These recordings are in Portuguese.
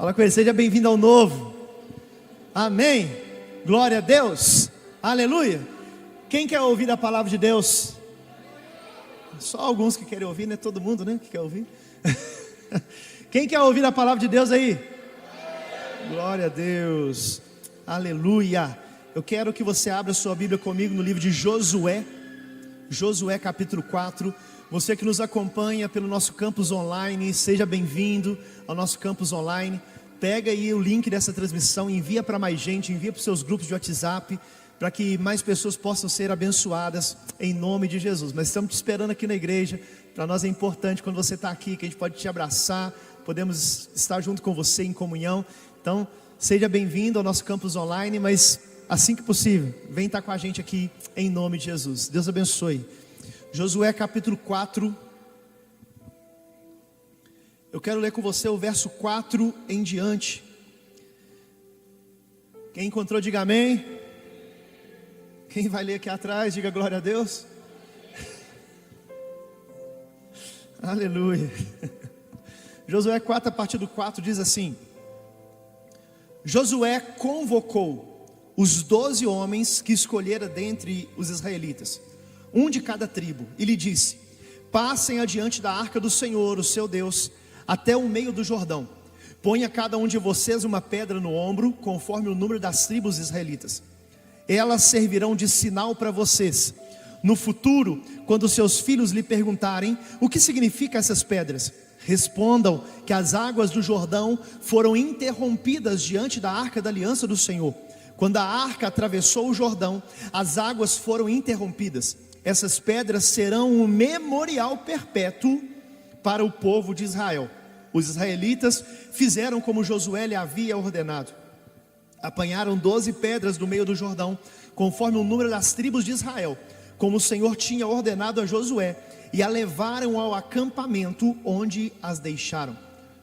Fala com ele, seja bem-vindo ao novo. Amém. Glória a Deus. Aleluia. Quem quer ouvir a palavra de Deus? Só alguns que querem ouvir, não é todo mundo, né, que quer ouvir. Quem quer ouvir a palavra de Deus aí? Glória a Deus. Aleluia. Eu quero que você abra sua Bíblia comigo no livro de Josué. Josué capítulo 4. Você que nos acompanha pelo nosso campus online, seja bem-vindo ao nosso campus online. Pega aí o link dessa transmissão, envia para mais gente, envia para os seus grupos de WhatsApp, para que mais pessoas possam ser abençoadas em nome de Jesus. Mas estamos te esperando aqui na igreja. Para nós é importante quando você está aqui, que a gente pode te abraçar, podemos estar junto com você em comunhão. Então, seja bem-vindo ao nosso campus online, mas assim que possível, vem estar com a gente aqui em nome de Jesus. Deus abençoe. Josué capítulo 4. Eu quero ler com você o verso 4 em diante. Quem encontrou, diga amém. Quem vai ler aqui atrás, diga glória a Deus. Aleluia. Josué 4, a partir do 4 diz assim: Josué convocou os 12 homens que escolhera dentre os israelitas, um de cada tribo, e lhe disse: passem adiante da arca do Senhor, o seu Deus, até o meio do Jordão. Ponha cada um de vocês uma pedra no ombro, conforme o número das tribos israelitas. Elas servirão de sinal para vocês. No futuro, quando seus filhos lhe perguntarem: o que significam essas pedras? Respondam que as águas do Jordão foram interrompidas diante da arca da aliança do Senhor. Quando a arca atravessou o Jordão, as águas foram interrompidas. Essas pedras serão um memorial perpétuo para o povo de Israel. Os israelitas fizeram como Josué lhe havia ordenado. Apanharam 12 pedras do meio do Jordão, conforme o número das tribos de Israel, como o Senhor tinha ordenado a Josué, e a levaram ao acampamento onde as deixaram.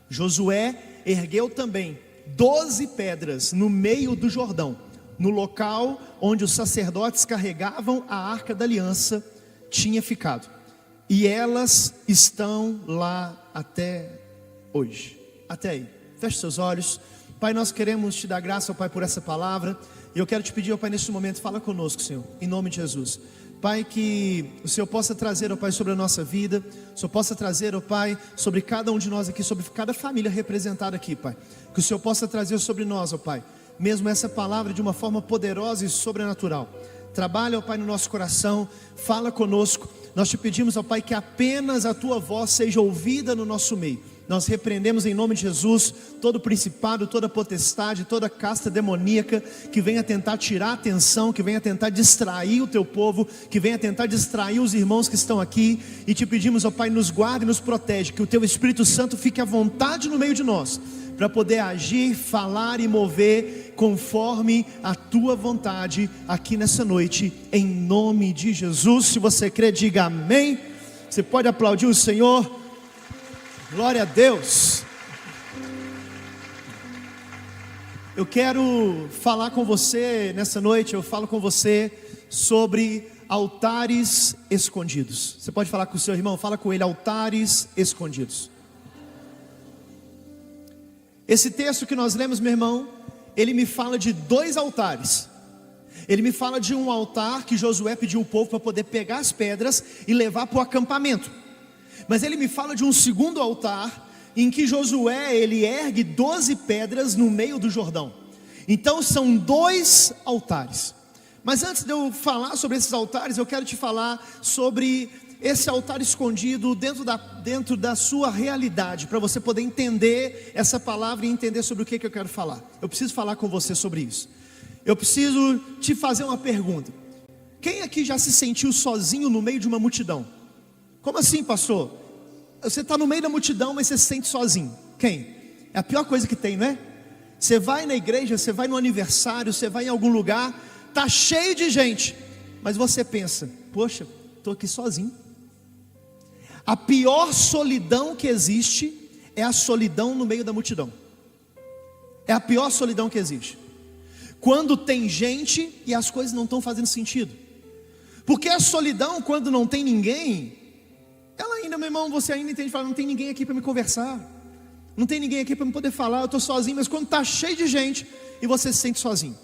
Josué ergueu também 12 pedras no meio do Jordão, no local onde os sacerdotes carregavam a arca da aliança tinha ficado, e elas estão lá até hoje. Até aí, feche seus olhos. Pai, nós queremos te dar graça, ó Pai, por essa palavra, e eu quero te pedir, ó Pai, neste momento, fala conosco, Senhor, em nome de Jesus. Pai, que o Senhor possa trazer, ó Pai, sobre a nossa vida, o Senhor possa trazer, ó Pai, sobre cada um de nós aqui, sobre cada família representada aqui, Pai, que o Senhor possa trazer sobre nós, ó Pai, mesmo essa palavra de uma forma poderosa e sobrenatural. Trabalha, ó Pai, no nosso coração, fala conosco. Nós te pedimos, ó Pai, que apenas a Tua voz seja ouvida no nosso meio. Nós repreendemos em nome de Jesus todo principado, toda potestade, toda casta demoníaca que venha tentar tirar a atenção, que venha tentar distrair o Teu povo, que venha tentar distrair os irmãos que estão aqui. E te pedimos, ó Pai, nos guarde e nos protege, que o Teu Espírito Santo fique à vontade no meio de nós, para poder agir, falar e mover conforme a Tua vontade aqui nessa noite, em nome de Jesus. Se você crê, diga amém. Você pode aplaudir o Senhor. Glória a Deus. Eu quero falar com você nessa noite. Eu falo com você sobre altares escondidos. Você pode falar com o seu irmão, fala com ele, altares escondidos. Esse texto que nós lemos, meu irmão, ele me fala de dois altares. Ele me fala de um altar que Josué pediu ao povo para poder pegar as pedras e levar para o acampamento. Mas ele me fala de um segundo altar, em que Josué, ele ergue 12 pedras no meio do Jordão. Então são dois altares. Mas antes de eu falar sobre esses altares, eu quero te falar sobre esse altar escondido dentro da sua realidade, para você poder entender essa palavra e entender sobre o que eu quero falar. Eu preciso falar com você sobre isso. Eu preciso te fazer uma pergunta. Quem aqui já se sentiu sozinho no meio de uma multidão? Como assim, pastor? Você está no meio da multidão, mas você se sente sozinho. Quem? É a pior coisa que tem, não é? Você vai na igreja, você vai no aniversário, você vai em algum lugar, está cheio de gente, mas você pensa: poxa, estou aqui sozinho. A pior solidão que existe é a solidão no meio da multidão. É a pior solidão que existe. Quando tem gente e as coisas não estão fazendo sentido. Porque a solidão, quando não tem ninguém, ela ainda, meu irmão, você ainda entende, fala: não tem ninguém aqui para me conversar. Não tem ninguém aqui para me poder falar, eu estou sozinho. Mas quando está cheio de gente e você se sente sozinho,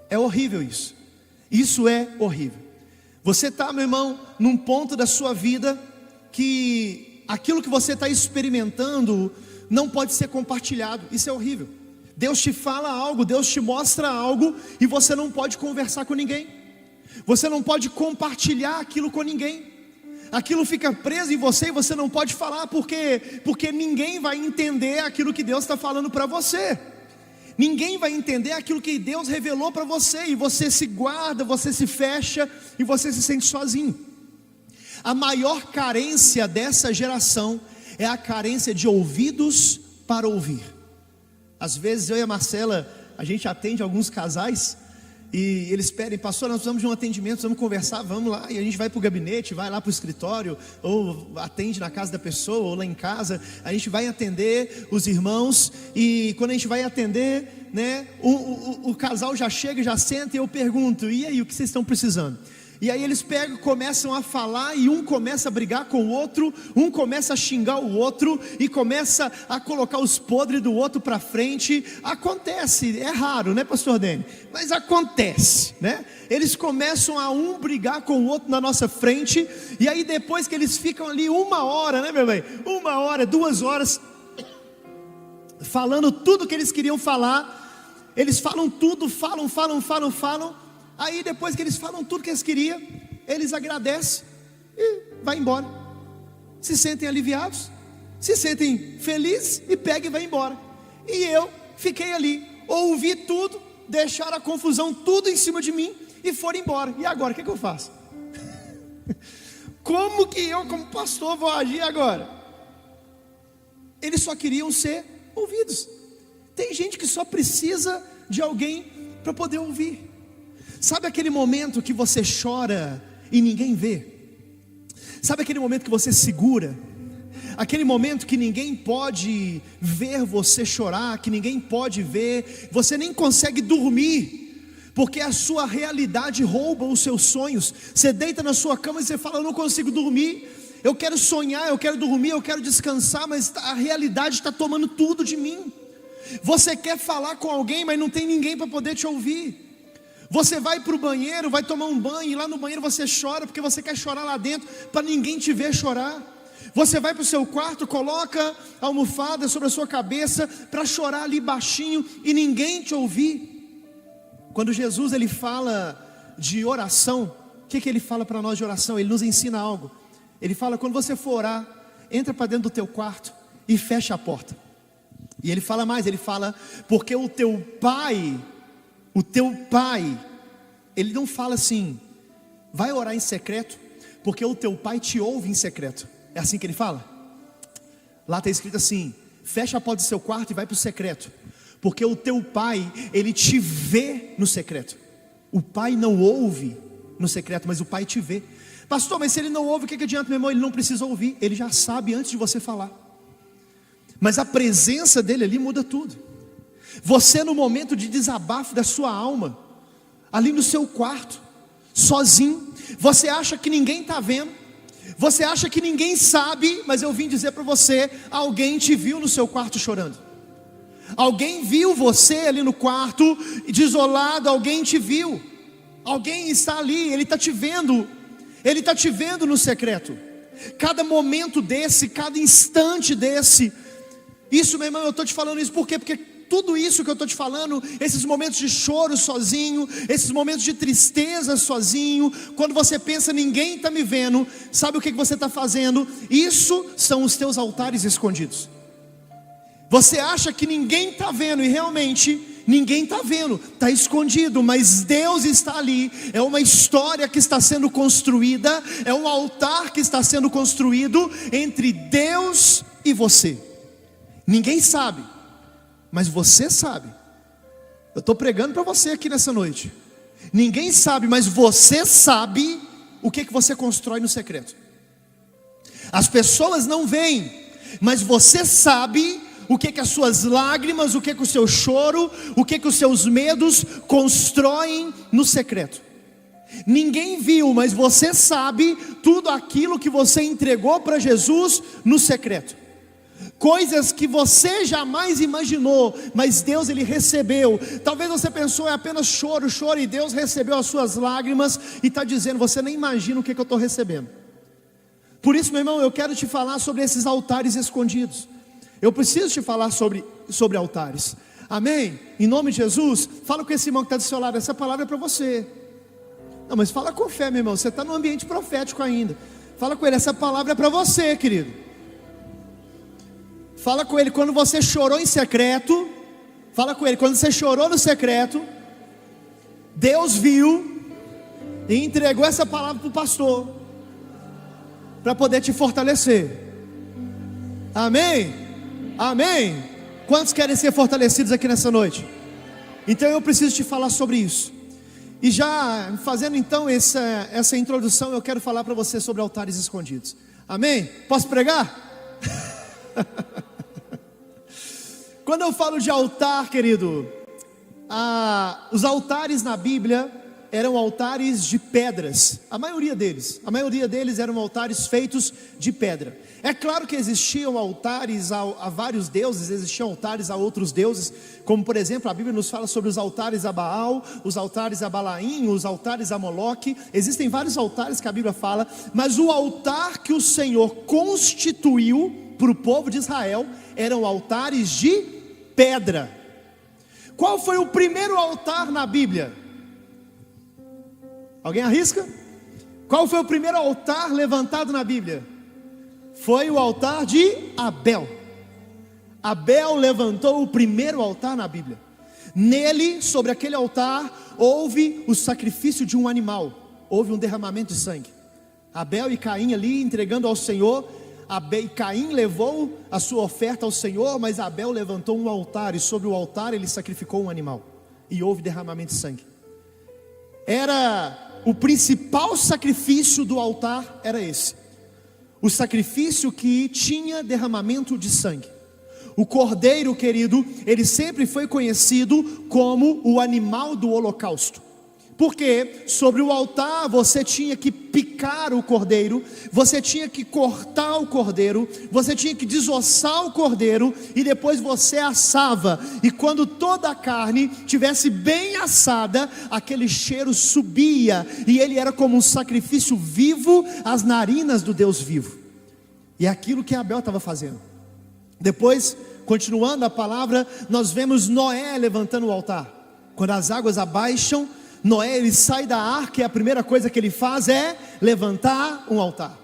é horrível isso. Isso é horrível. Você está, meu irmão, num ponto da sua vida que aquilo que você está experimentando não pode ser compartilhado. Isso é horrível. Deus te fala algo, Deus te mostra algo, e você não pode conversar com ninguém. Você não pode compartilhar aquilo com ninguém. Aquilo fica preso em você e você não pode falar, porque ninguém vai entender aquilo que Deus está falando para você. Ninguém vai entender aquilo que Deus revelou para você, e você se guarda, você se fecha e você se sente sozinho. A maior carência dessa geração é a carência de ouvidos para ouvir. Às vezes eu e a Marcela, a gente atende alguns casais e eles pedem: pastor, nós precisamos de um atendimento, precisamos conversar, vamos lá. E a gente vai para o gabinete, vai lá para o escritório, ou atende na casa da pessoa, ou lá em casa. A gente vai atender os irmãos, e quando a gente vai atender, né, o casal já chega, já senta, e eu pergunto: e aí, o que vocês estão precisando? E aí eles pegam, começam a falar, e um começa a brigar com o outro, um começa a xingar o outro, e começa a colocar os podres do outro para frente. Acontece, é raro, né, pastor Dene? Mas acontece, né? Eles começam a um brigar com o outro na nossa frente, e aí depois que eles ficam ali 1 hora, né, meu bem? 1 hora, 2 horas, falando tudo que eles queriam falar. Eles falam tudo, falam. Aí depois que eles falam tudo que eles queriam, eles agradecem e vai embora. Se sentem aliviados, se sentem felizes e pegam e vai embora. E eu fiquei ali, ouvi tudo, deixaram a confusão tudo em cima de mim e foram embora. E agora, o que eu faço? Como que eu, como pastor, vou agir agora? Eles só queriam ser ouvidos. Tem gente que só precisa de alguém para poder ouvir. Sabe aquele momento que você chora e ninguém vê? Sabe aquele momento que você segura? Aquele momento que ninguém pode ver você chorar, que ninguém pode ver, você nem consegue dormir, porque a sua realidade rouba os seus sonhos. Você deita na sua cama e você fala: eu não consigo dormir, eu quero sonhar, eu quero dormir, eu quero descansar, mas a realidade está tomando tudo de mim. Você quer falar com alguém, mas não tem ninguém para poder te ouvir. Você vai para o banheiro, vai tomar um banho, e lá no banheiro você chora, porque você quer chorar lá dentro, para ninguém te ver chorar. Você vai para o seu quarto, coloca a almofada sobre a sua cabeça, para chorar ali baixinho, e ninguém te ouvir. Quando Jesus ele fala de oração, o que ele fala para nós de oração? Ele nos ensina algo. Ele fala: quando você for orar, entra para dentro do teu quarto e fecha a porta. E ele fala mais, ele fala: porque o teu pai, ele não fala assim: vai orar em secreto, porque o teu pai te ouve em secreto. É assim que ele fala? Lá está escrito assim: fecha a porta do seu quarto e vai para o secreto, porque o teu pai, ele te vê no secreto. O pai não ouve no secreto, mas o pai te vê. Pastor, mas se ele não ouve, o que adianta, meu irmão? Ele não precisa ouvir, ele já sabe antes de você falar. Mas a presença dele ali muda tudo. Você, no momento de desabafo da sua alma, ali no seu quarto, sozinho, você acha que ninguém está vendo, você acha que ninguém sabe, mas eu vim dizer para você: alguém te viu no seu quarto chorando. Alguém viu você ali no quarto, desolado, alguém te viu. Alguém está ali, ele está te vendo, ele está te vendo no secreto. Cada momento desse, cada instante desse. Isso, meu irmão, eu estou te falando isso por quê? Porque tudo isso que eu estou te falando, esses momentos de choro sozinho, esses momentos de tristeza sozinho, quando você pensa: ninguém está me vendo, sabe o que você está fazendo? Isso são os teus altares escondidos. Você acha que ninguém está vendo, e realmente ninguém está vendo, está escondido, mas Deus está ali. É uma história que está sendo construída, é um altar que está sendo construído entre Deus e você. Ninguém sabe, mas você sabe. Eu estou pregando para você aqui nessa noite. Ninguém sabe, mas você sabe o que você constrói no secreto. As pessoas não veem, mas você sabe o que as suas lágrimas, o que o seu choro, o que os seus medos constroem no secreto. Ninguém viu, mas você sabe tudo aquilo que você entregou para Jesus no secreto. coisas que você jamais imaginou, mas Deus ele recebeu. Talvez você pensou, é apenas choro, e Deus recebeu as suas lágrimas e está dizendo, você nem imagina o que eu estou recebendo. Por isso, meu irmão, eu quero te falar sobre esses altares escondidos. Eu preciso te falar sobre altares, amém? Em nome de Jesus, fala com esse irmão que está do seu lado, essa palavra é para você. Não, mas fala com fé, meu irmão, você está no ambiente profético ainda. Fala com ele, essa palavra é para você, querido. Fala com ele, quando você chorou em secreto, fala com ele, quando você chorou no secreto, Deus viu e entregou essa palavra para o pastor, para poder te fortalecer. Amém? Amém? Quantos querem ser fortalecidos aqui nessa noite? Então eu preciso te falar sobre isso. E já fazendo então essa introdução, eu quero falar para você sobre altares escondidos. Amém? Posso pregar? Quando eu falo de altar, querido, os altares na Bíblia eram altares de pedras. A maioria deles eram altares feitos de pedra. É claro que existiam altares a vários deuses, existiam altares a outros deuses, como por exemplo, a Bíblia nos fala sobre os altares a Baal, os altares a Balaim, os altares a Moloque. Existem vários altares que a Bíblia fala, mas o altar que o Senhor constituiu para o povo de Israel eram altares de pedra. Qual foi o primeiro altar na Bíblia? Alguém arrisca? Qual foi o primeiro altar levantado na Bíblia? Foi o altar de Abel. Abel levantou o primeiro altar na Bíblia. Nele, sobre aquele altar, houve o sacrifício de um animal. Houve um derramamento de sangue. Abel e Caim ali entregando ao Senhor. Caim levou a sua oferta ao Senhor, mas Abel levantou um altar, e sobre o altar ele sacrificou um animal, e houve derramamento de sangue. Era o principal sacrifício do altar, era esse, o sacrifício que tinha derramamento de sangue. O cordeiro, querido, ele sempre foi conhecido como o animal do holocausto. Porque sobre o altar você tinha que picar o cordeiro, você tinha que cortar o cordeiro, você tinha que desossar o cordeiro, e depois você assava. E quando toda a carne tivesse bem assada, aquele cheiro subia, e ele era como um sacrifício vivo às narinas do Deus vivo. E é aquilo que Abel estava fazendo. Depois, continuando a palavra, nós vemos Noé levantando o altar. Quando as águas abaixam, Noé ele sai da arca e a primeira coisa que ele faz é levantar um altar.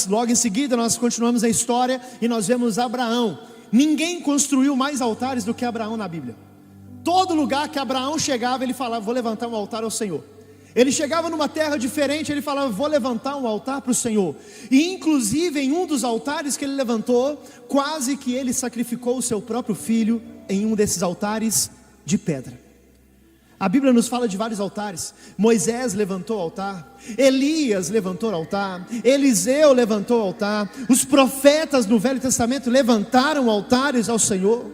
Logo em seguida nós continuamos a história e nós vemos Abraão. Ninguém construiu mais altares do que Abraão na Bíblia. Todo lugar que Abraão chegava ele falava, vou levantar um altar ao Senhor. Ele chegava numa terra diferente, ele falava, vou levantar um altar para o Senhor. E inclusive em um dos altares que ele levantou, quase que ele sacrificou o seu próprio filho em um desses altares de pedra. A Bíblia nos fala de vários altares. Moisés levantou o altar, Elias levantou o altar, Eliseu levantou o altar, os profetas no Velho Testamento levantaram altares ao Senhor.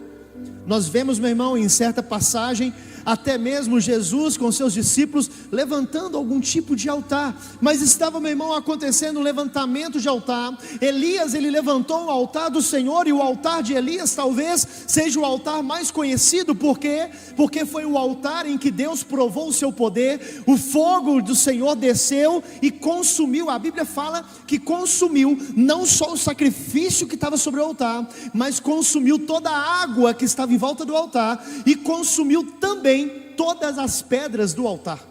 Nós vemos, meu irmão, em certa passagem, até mesmo Jesus com seus discípulos levantando algum tipo de altar. Mas estava, meu irmão, acontecendo um levantamento de altar. Elias, ele levantou o altar do Senhor, e o altar de Elias talvez seja o altar mais conhecido. Por quê? Porque foi o altar em que Deus provou o seu poder. O fogo do Senhor desceu e consumiu. A Bíblia fala que consumiu não só o sacrifício que estava sobre o altar, mas consumiu toda a água que estava em volta do altar, e consumiu também todas as pedras do altar.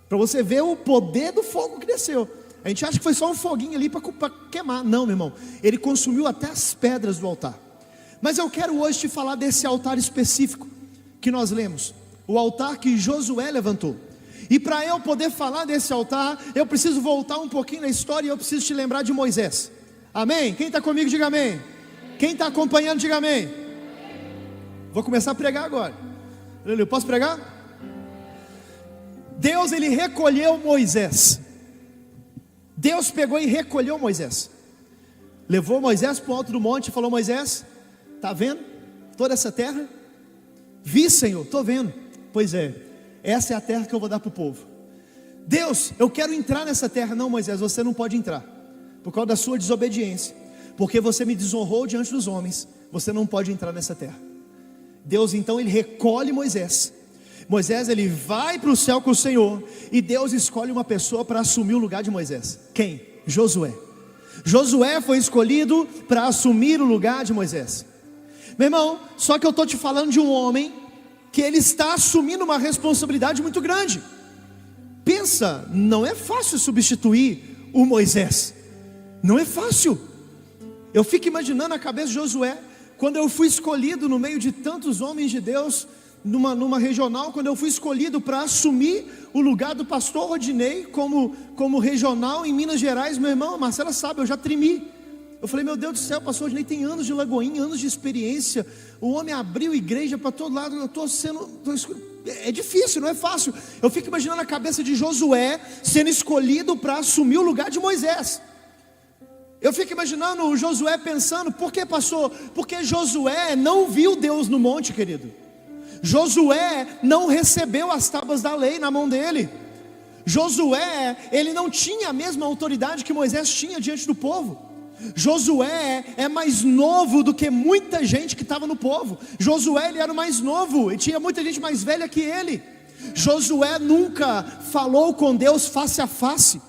Para você ver o poder do fogo que desceu. A gente acha que foi só um foguinho ali para queimar. Não, meu irmão, ele consumiu até as pedras do altar. Mas eu quero hoje te falar desse altar específico que nós lemos, o altar que Josué levantou. E para eu poder falar desse altar, eu preciso voltar um pouquinho na história, e eu preciso te lembrar de Moisés. Amém? Quem está comigo, diga amém. Quem está acompanhando, diga amém. Vou começar a pregar agora. Eu posso pregar? Deus, ele recolheu Moisés. Deus pegou e recolheu Moisés. Levou Moisés para o alto do monte e falou, Moisés, está vendo toda essa terra? Vi, Senhor, estou vendo. Pois é, essa é a terra que eu vou dar para o povo. Deus, eu quero entrar nessa terra. Não, Moisés, você não pode entrar, por causa da sua desobediência. porque você me desonrou diante dos homens, você não pode entrar nessa terra. Deus então ele recolhe Moisés. Moisés ele vai para o céu com o Senhor, e Deus escolhe uma pessoa para assumir o lugar de Moisés. Quem? Josué. Josué foi escolhido para assumir o lugar de Moisés. Meu irmão, só que eu estou te falando de um homem que ele está assumindo uma responsabilidade muito grande. Pensa, não é fácil substituir o Moisés. Não é fácil. Eu fico imaginando a cabeça de Josué, quando eu fui escolhido no meio de tantos homens de Deus, numa regional, quando eu fui escolhido para assumir o lugar do pastor Rodinei como regional em Minas Gerais. Meu irmão, a Marcela sabe, eu já tremi. Eu falei, meu Deus do céu, o pastor Rodinei tem anos de Lagoinha, anos de experiência, o homem abriu igreja para todo lado, eu estou sendo... É difícil, não é fácil. Eu fico imaginando a cabeça de Josué sendo escolhido para assumir o lugar de Moisés. Eu fico imaginando o Josué pensando, por que, pastor? Porque Josué não viu Deus no monte, querido. Josué não recebeu as tábuas da lei na mão dele. Josué, ele não tinha a mesma autoridade que Moisés tinha diante do povo. Josué é mais novo do que muita gente que estava no povo. Josué ele era o mais novo, e tinha muita gente mais velha que ele. Josué nunca falou com Deus face a face.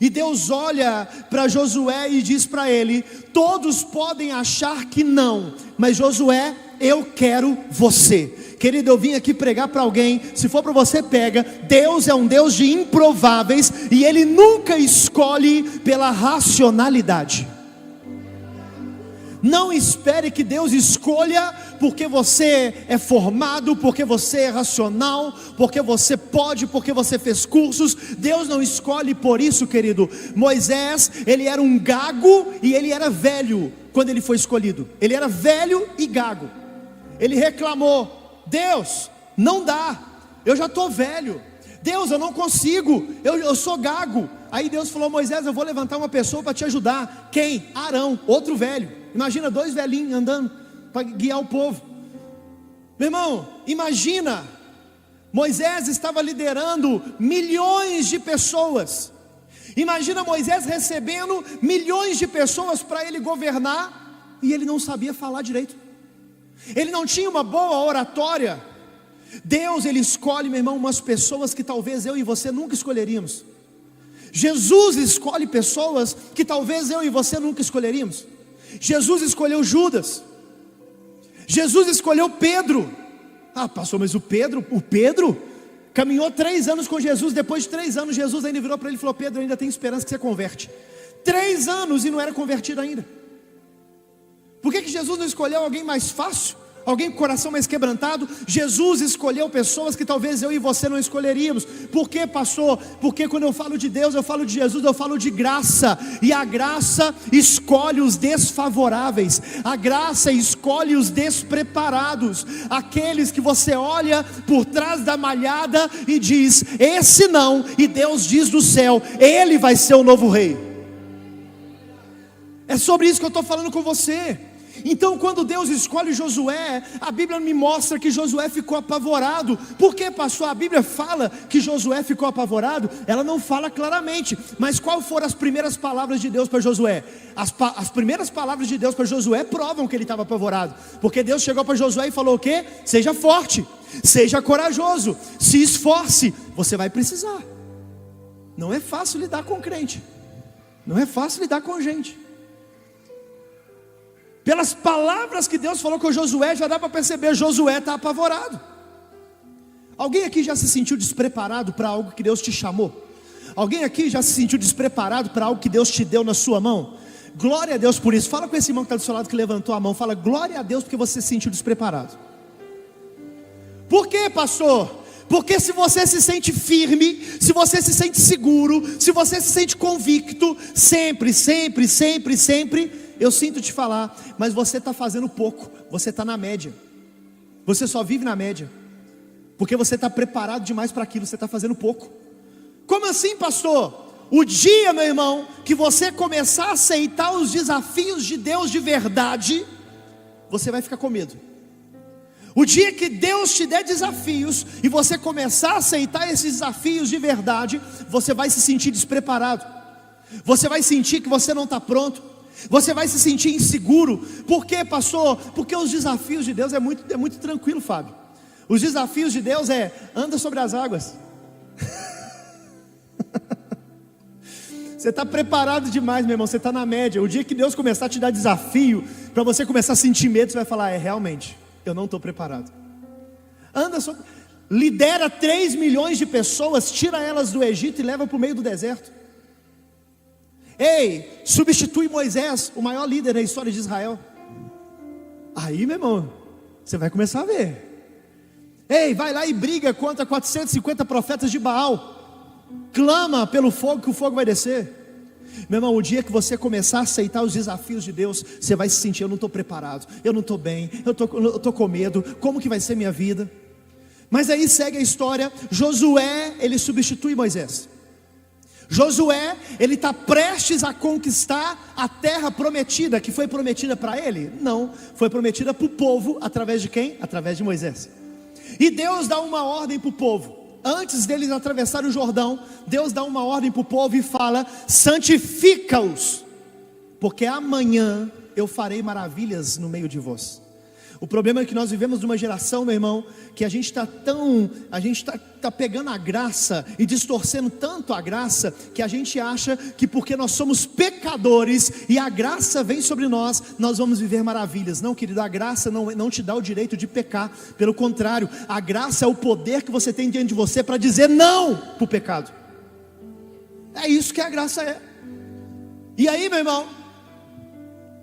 E Deus olha para Josué e diz para ele: todos podem achar que não, mas Josué, eu quero você. Querido, eu vim aqui pregar para alguém. Se for para você, pega. Deus é um Deus de improváveis, e Ele nunca escolhe pela racionalidade. Não espere que Deus escolha porque você é formado, porque você é racional, porque você pode, porque você fez cursos. Deus não escolhe por isso, querido. Moisés, ele era um gago e ele era velho quando ele foi escolhido. Ele era velho e gago. Ele reclamou: Deus, não dá, eu já estou velho. Deus, eu não consigo, eu sou gago. Aí Deus falou: Moisés, eu vou levantar uma pessoa para te ajudar. Quem? Arão, outro velho. Imagina dois velhinhos andando para guiar o povo. Meu irmão, imagina, Moisés estava liderando milhões de pessoas. Imagina Moisés recebendo milhões de pessoas para ele governar, e ele não sabia falar direito. Ele não tinha uma boa oratória. Deus, ele escolhe, meu irmão, umas pessoas que talvez eu e você nunca escolheríamos. Jesus escolhe pessoas que talvez eu e você nunca escolheríamos. Jesus escolheu Judas. Jesus escolheu Pedro. Ah, pastor, mas o Pedro caminhou 3 anos com Jesus. Depois de 3 anos, Jesus ainda virou para ele e falou: Pedro, ainda tem esperança que você converte. 3 anos e não era convertido ainda. Por que Jesus não escolheu alguém mais fácil? Alguém com o coração mais quebrantado? Jesus escolheu pessoas que talvez eu e você não escolheríamos. Por quê, pastor? Porque quando eu falo de Deus, eu falo de Jesus, eu falo de graça. E a graça escolhe os desfavoráveis. A graça escolhe os despreparados. Aqueles que você olha por trás da malhada e diz: esse não. E Deus diz do céu: ele vai ser o novo rei. É sobre isso que eu estou falando com você. Então, quando Deus escolhe Josué, a Bíblia me mostra que Josué ficou apavorado. Por que, pastor? A Bíblia fala que Josué ficou apavorado? Ela não fala claramente, mas qual foram as primeiras palavras de Deus para Josué? As primeiras palavras de Deus para Josué provam que ele estava apavorado, porque Deus chegou para Josué e falou o quê? Seja forte, seja corajoso, se esforce, você vai precisar. Não é fácil lidar com crente, não é fácil lidar com gente. Pelas palavras que Deus falou com Josué, já dá para perceber, Josué está apavorado. Alguém aqui já se sentiu despreparado para algo que Deus te chamou? Alguém aqui já se sentiu despreparado para algo que Deus te deu na sua mão? Glória a Deus por isso. Fala com esse irmão que está do seu lado, que levantou a mão. Fala: glória a Deus porque você se sentiu despreparado. Por quê, pastor? Porque se você se sente firme, se você se sente seguro, se você se sente convicto, sempre, eu sinto te falar, mas você está fazendo pouco, você está na média, você só vive na média, porque você está preparado demais para aquilo, você está fazendo pouco. Como assim, pastor? O dia, meu irmão, que você começar a aceitar os desafios de Deus de verdade, você vai ficar com medo. O dia que Deus te der desafios e você começar a aceitar esses desafios de verdade, você vai se sentir despreparado. Você vai sentir que você não está pronto. Você vai se sentir inseguro. Por quê, pastor? Porque os desafios de Deus é muito tranquilo, Fábio. Os desafios de Deus anda sobre as águas. Você está preparado demais, meu irmão. Você está na média. O dia que Deus começar a te dar desafio, para você começar a sentir medo, você vai falar: realmente, eu não estou preparado. Lidera 3 milhões de pessoas, tira elas do Egito e leva para o meio do deserto. Ei, substitui Moisés, o maior líder da história de Israel. Aí, meu irmão, você vai começar a ver. Ei, vai lá e briga contra 450 profetas de Baal. Clama pelo fogo, que o fogo vai descer. Meu irmão, o dia que você começar a aceitar os desafios de Deus, você vai se sentir: eu não estou preparado, eu não estou bem, eu estou com medo, como que vai ser minha vida? Mas aí segue a história. Josué, ele substitui Moisés. Josué, ele está prestes a conquistar a terra prometida, que foi prometida para ele? Não, foi prometida para o povo, através de quem? Através de Moisés. E Deus dá uma ordem para o povo. Antes deles atravessarem o Jordão, Deus dá uma ordem para o povo e fala: santifica-os, porque amanhã eu farei maravilhas no meio de vós. O problema é que nós vivemos numa geração, meu irmão, que a gente está pegando a graça e distorcendo tanto a graça, que a gente acha que porque nós somos pecadores e a graça vem sobre nós, nós vamos viver maravilhas. Não, querido, a graça não te dá o direito de pecar. Pelo contrário, a graça é o poder que você tem diante de você para dizer não para o pecado. É isso que a graça é. E aí, meu irmão,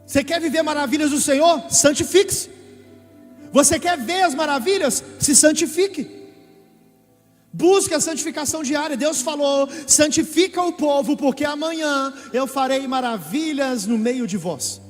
você quer viver maravilhas do Senhor? Santifique-se. Você quer ver as maravilhas? Se santifique. Busque a santificação diária. Deus falou: santifica o povo, porque amanhã eu farei maravilhas no meio de vós.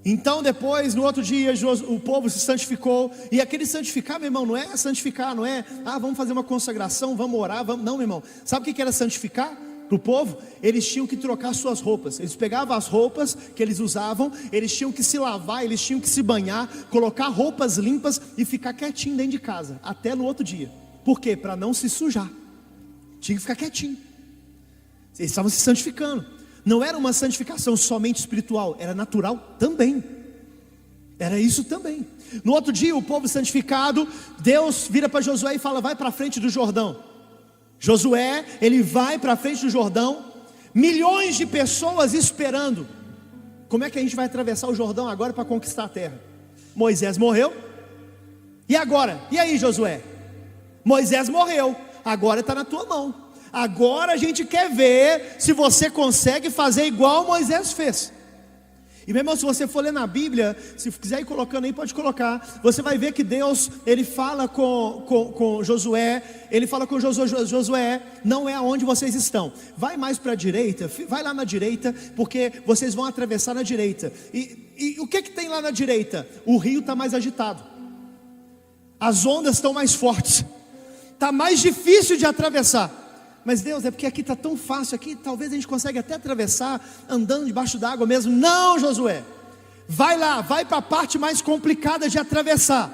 Então depois, no outro dia, o povo se santificou. E aquele santificar, meu irmão, não é santificar, não é vamos fazer uma consagração, vamos orar, vamos. Não, meu irmão, sabe o que era santificar? Para o povo, eles tinham que trocar suas roupas. Eles pegavam as roupas que eles usavam, eles tinham que se lavar, eles tinham que se banhar, colocar roupas limpas e ficar quietinho dentro de casa, até no outro dia. Por quê? Para não se sujar. Tinha que ficar quietinho. Eles estavam se santificando. Não era uma santificação somente espiritual, era natural também. Era isso também. No outro dia, o povo santificado, Deus vira para Josué e fala: vai para a frente do Jordão. Josué, ele vai para frente do Jordão, milhões de pessoas esperando. Como é que a gente vai atravessar o Jordão agora para conquistar a terra? Moisés morreu. E agora? E aí, Josué? Moisés morreu, agora está na tua mão. Agora a gente quer ver se você consegue fazer igual Moisés fez. E meu irmão, se você for ler na Bíblia, se quiser ir colocando aí, pode colocar. Você vai ver que Deus, ele fala com Josué. Ele fala com Josué: não é aonde vocês estão, vai mais para a direita, vai lá na direita, porque vocês vão atravessar na direita. E o que tem lá na direita? O rio está mais agitado, as ondas estão mais fortes, está mais difícil de atravessar. Mas Deus, é porque aqui está tão fácil, aqui talvez a gente consiga até atravessar andando debaixo d'água mesmo. Não, Josué, vai lá, vai para a parte mais complicada de atravessar.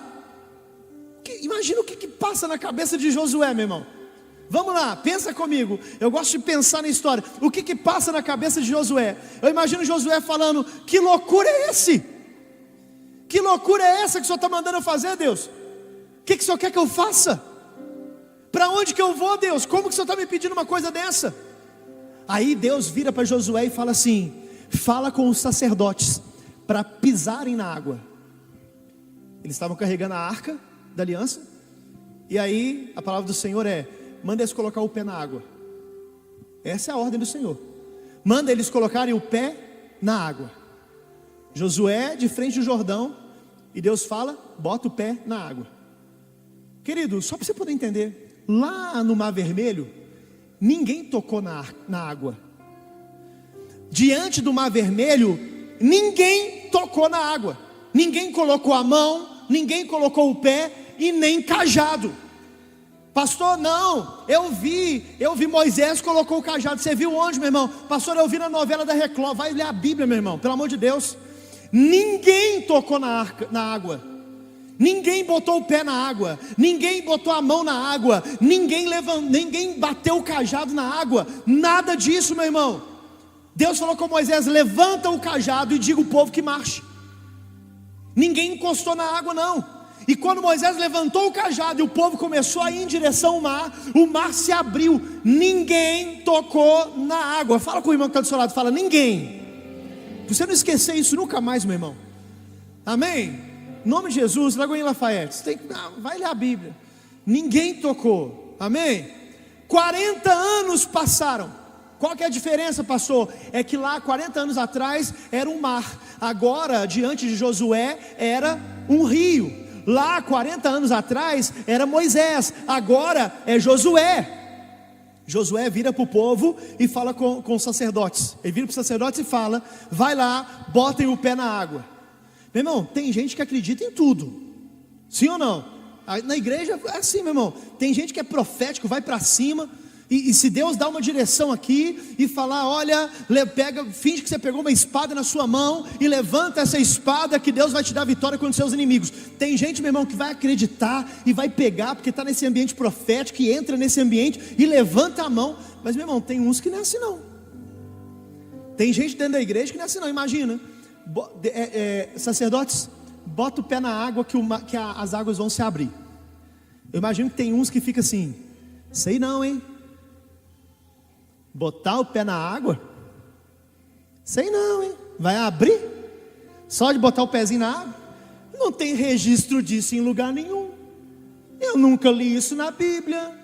Imagina o que passa na cabeça de Josué, meu irmão. Vamos lá, pensa comigo. Eu gosto de pensar na história. O que passa na cabeça de Josué? Eu imagino Josué falando: que loucura é esse? Que loucura é essa que o Senhor está mandando eu fazer, Deus? O que o Senhor quer que eu faça? Para onde que eu vou, Deus? Como que o Senhor está me pedindo uma coisa dessa? Aí Deus vira para Josué e fala assim: fala com os sacerdotes para pisarem na água. Eles estavam carregando a arca da aliança. E aí a palavra do Senhor é: manda eles colocar o pé na água. Essa é a ordem do Senhor. Manda eles colocarem o pé na água. Josué de frente do Jordão, e Deus fala: bota o pé na água. Querido, só para você poder entender, lá no Mar Vermelho, ninguém tocou na água. Diante do Mar Vermelho, ninguém tocou na água. Ninguém colocou a mão, ninguém colocou o pé e nem cajado. Pastor, não, eu vi Moisés colocou o cajado. Você viu onde, meu irmão? Pastor, eu vi na novela da Record. Vai ler a Bíblia, meu irmão, pelo amor de Deus. Ninguém tocou na água. Ninguém botou o pé na água, ninguém botou a mão na água, ninguém bateu o cajado na água, nada disso, meu irmão. Deus falou com Moisés: levanta o cajado e diga o povo que marche. Ninguém encostou na água não. E quando Moisés levantou o cajado e o povo começou a ir em direção ao mar, o mar se abriu, ninguém tocou na água. Fala com o irmão que está do seu lado, fala: ninguém. Pra você não esquecer isso nunca mais, meu irmão. Amém? Em nome de Jesus, Lagoinha Lafayette, vai ler a Bíblia. Ninguém tocou, amém? 40 anos passaram. Qual que é a diferença, pastor? É que lá 40 anos atrás era um mar, agora diante de Josué era um rio. Lá 40 anos atrás era Moisés, agora é Josué. Josué vira para o povo e fala com os sacerdotes. Ele vira para os sacerdotes e fala: vai lá, botem o pé na água. Meu irmão, tem gente que acredita em tudo, sim ou não? Na igreja é assim, meu irmão. Tem gente que é profético, vai para cima. E se Deus dá uma direção aqui e falar: olha, finge que você pegou uma espada na sua mão e levanta essa espada que Deus vai te dar vitória contra os seus inimigos. Tem gente, meu irmão, que vai acreditar e vai pegar porque está nesse ambiente profético, e entra nesse ambiente e levanta a mão. Mas, meu irmão, tem uns que não é assim não. Tem gente dentro da igreja que não é assim não. Imagina, sacerdotes, bota o pé na água que as águas vão se abrir. Eu imagino que tem uns que ficam assim: sei não, hein? Botar o pé na água? Sei não, hein? Vai abrir? Só de botar o pezinho na água? Não tem registro disso em lugar nenhum. Eu nunca li isso na Bíblia.